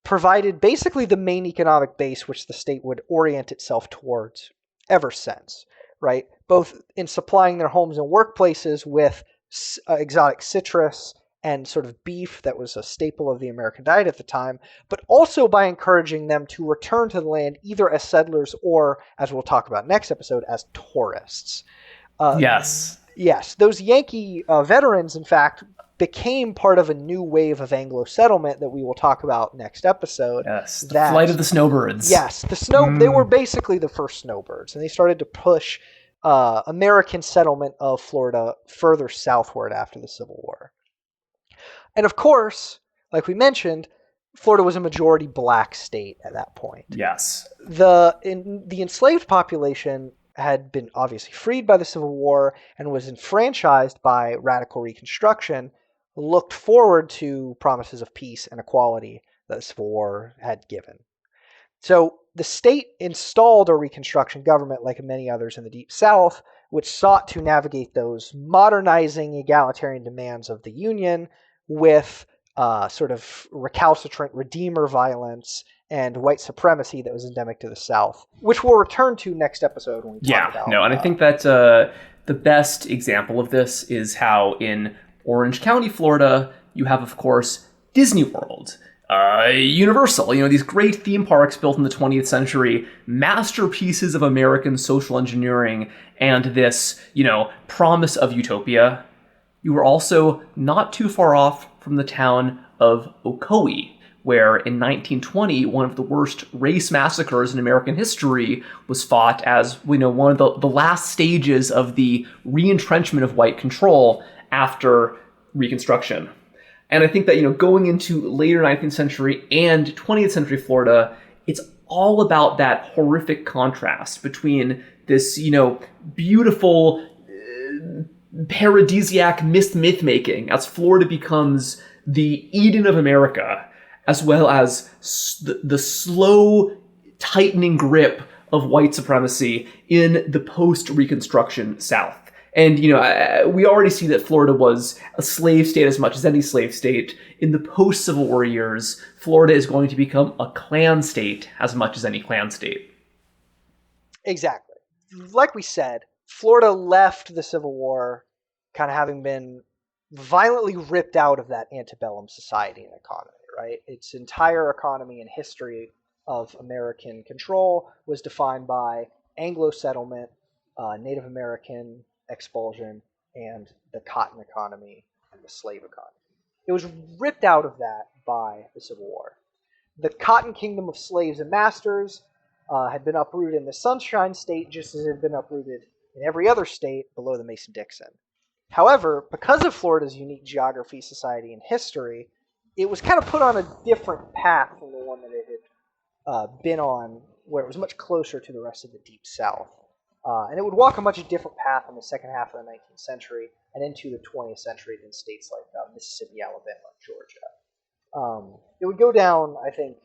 provided basically the main economic base which the state would orient itself towards ever since, right? Both in supplying their homes and workplaces with exotic citrus and sort of beef that was a staple of the American diet at the time, but also by encouraging them to return to the land either as settlers or, as we'll talk about next episode, as tourists. Yes. Yes, those Yankee veterans, in fact, became part of a new wave of Anglo settlement that we will talk about next episode. Yes, the flight of the snowbirds. Yes, they were basically the first snowbirds, and they started to push American settlement of Florida further southward after the Civil War. And of course, like we mentioned, Florida was a majority black state at that point. Yes. The enslaved population had been obviously freed by the Civil War and was enfranchised by radical Reconstruction, looked forward to promises of peace and equality that the Civil War had given. So the state installed a Reconstruction government, like many others in the Deep South, which sought to navigate those modernizing egalitarian demands of the Union with sort of recalcitrant Redeemer violence and white supremacy that was endemic to the South, which we'll return to next episode when we talk about. And I think that the best example of this is how in Orange County, Florida, you have, of course, Disney World, Universal, these great theme parks built in the 20th century, masterpieces of American social engineering, and this, promise of utopia. You were also not too far off from the town of Ocoee, where in 1920, one of the worst race massacres in American history was fought as, one of the last stages of the re-entrenchment of white control after Reconstruction. And I think that, going into later 19th century and 20th century Florida, it's all about that horrific contrast between this, beautiful paradisiac myth-making as Florida becomes the Eden of America, as well as the slow tightening grip of white supremacy in the post-Reconstruction South. And, we already see that Florida was a slave state as much as any slave state. In the post-Civil War years, Florida is going to become a Klan state as much as any Klan state. Exactly. Like we said, Florida left the Civil War kind of having been violently ripped out of that antebellum society and economy, right? Its entire economy and history of American control was defined by Anglo settlement, Native American expulsion, and the cotton economy and the slave economy. It was ripped out of that by the Civil War. The cotton kingdom of slaves and masters had been uprooted in the Sunshine State just as it had been uprooted in every other state below the Mason-Dixon. However, because of Florida's unique geography, society, and history, it was kind of put on a different path from the one that it had been on, where it was much closer to the rest of the Deep South. And it would walk a much different path in the second half of the 19th century and into the 20th century than states like Mississippi, Alabama, and Georgia. It would go down, I think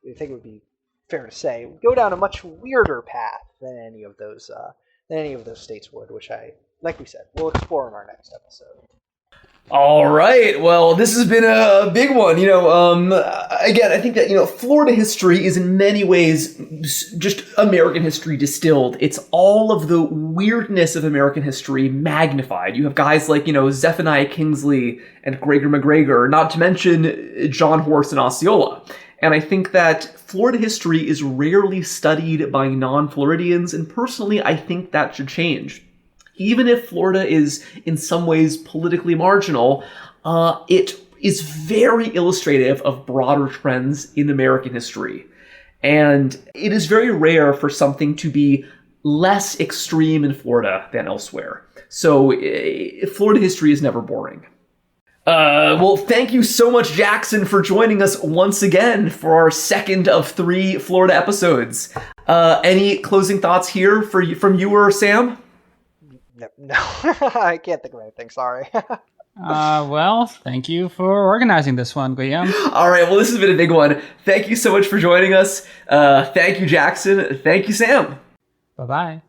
it would be fair to say, it would go down a much weirder path than any of those states would, which like we said, we'll explore in our next episode. All right. Well, this has been a big one. Again, I think that, Florida history is in many ways just American history distilled. It's all of the weirdness of American history magnified. You have guys like, Zephaniah Kingsley and Gregor McGregor, not to mention John Horse and Osceola. And I think that Florida history is rarely studied by non-Floridians, and personally, I think that should change. Even if Florida is in some ways politically marginal, it is very illustrative of broader trends in American history. And it is very rare for something to be less extreme in Florida than elsewhere. So Florida history is never boring. Well, thank you so much, Jackson, for joining us once again for our second of 3 Florida episodes. Any closing thoughts here from you or Sam? No, I can't think of anything. Sorry. Well, thank you for organizing this one, Guillaume. All right. Well, this has been a big one. Thank you so much for joining us. Thank you, Jackson. Thank you, Sam. Bye-bye.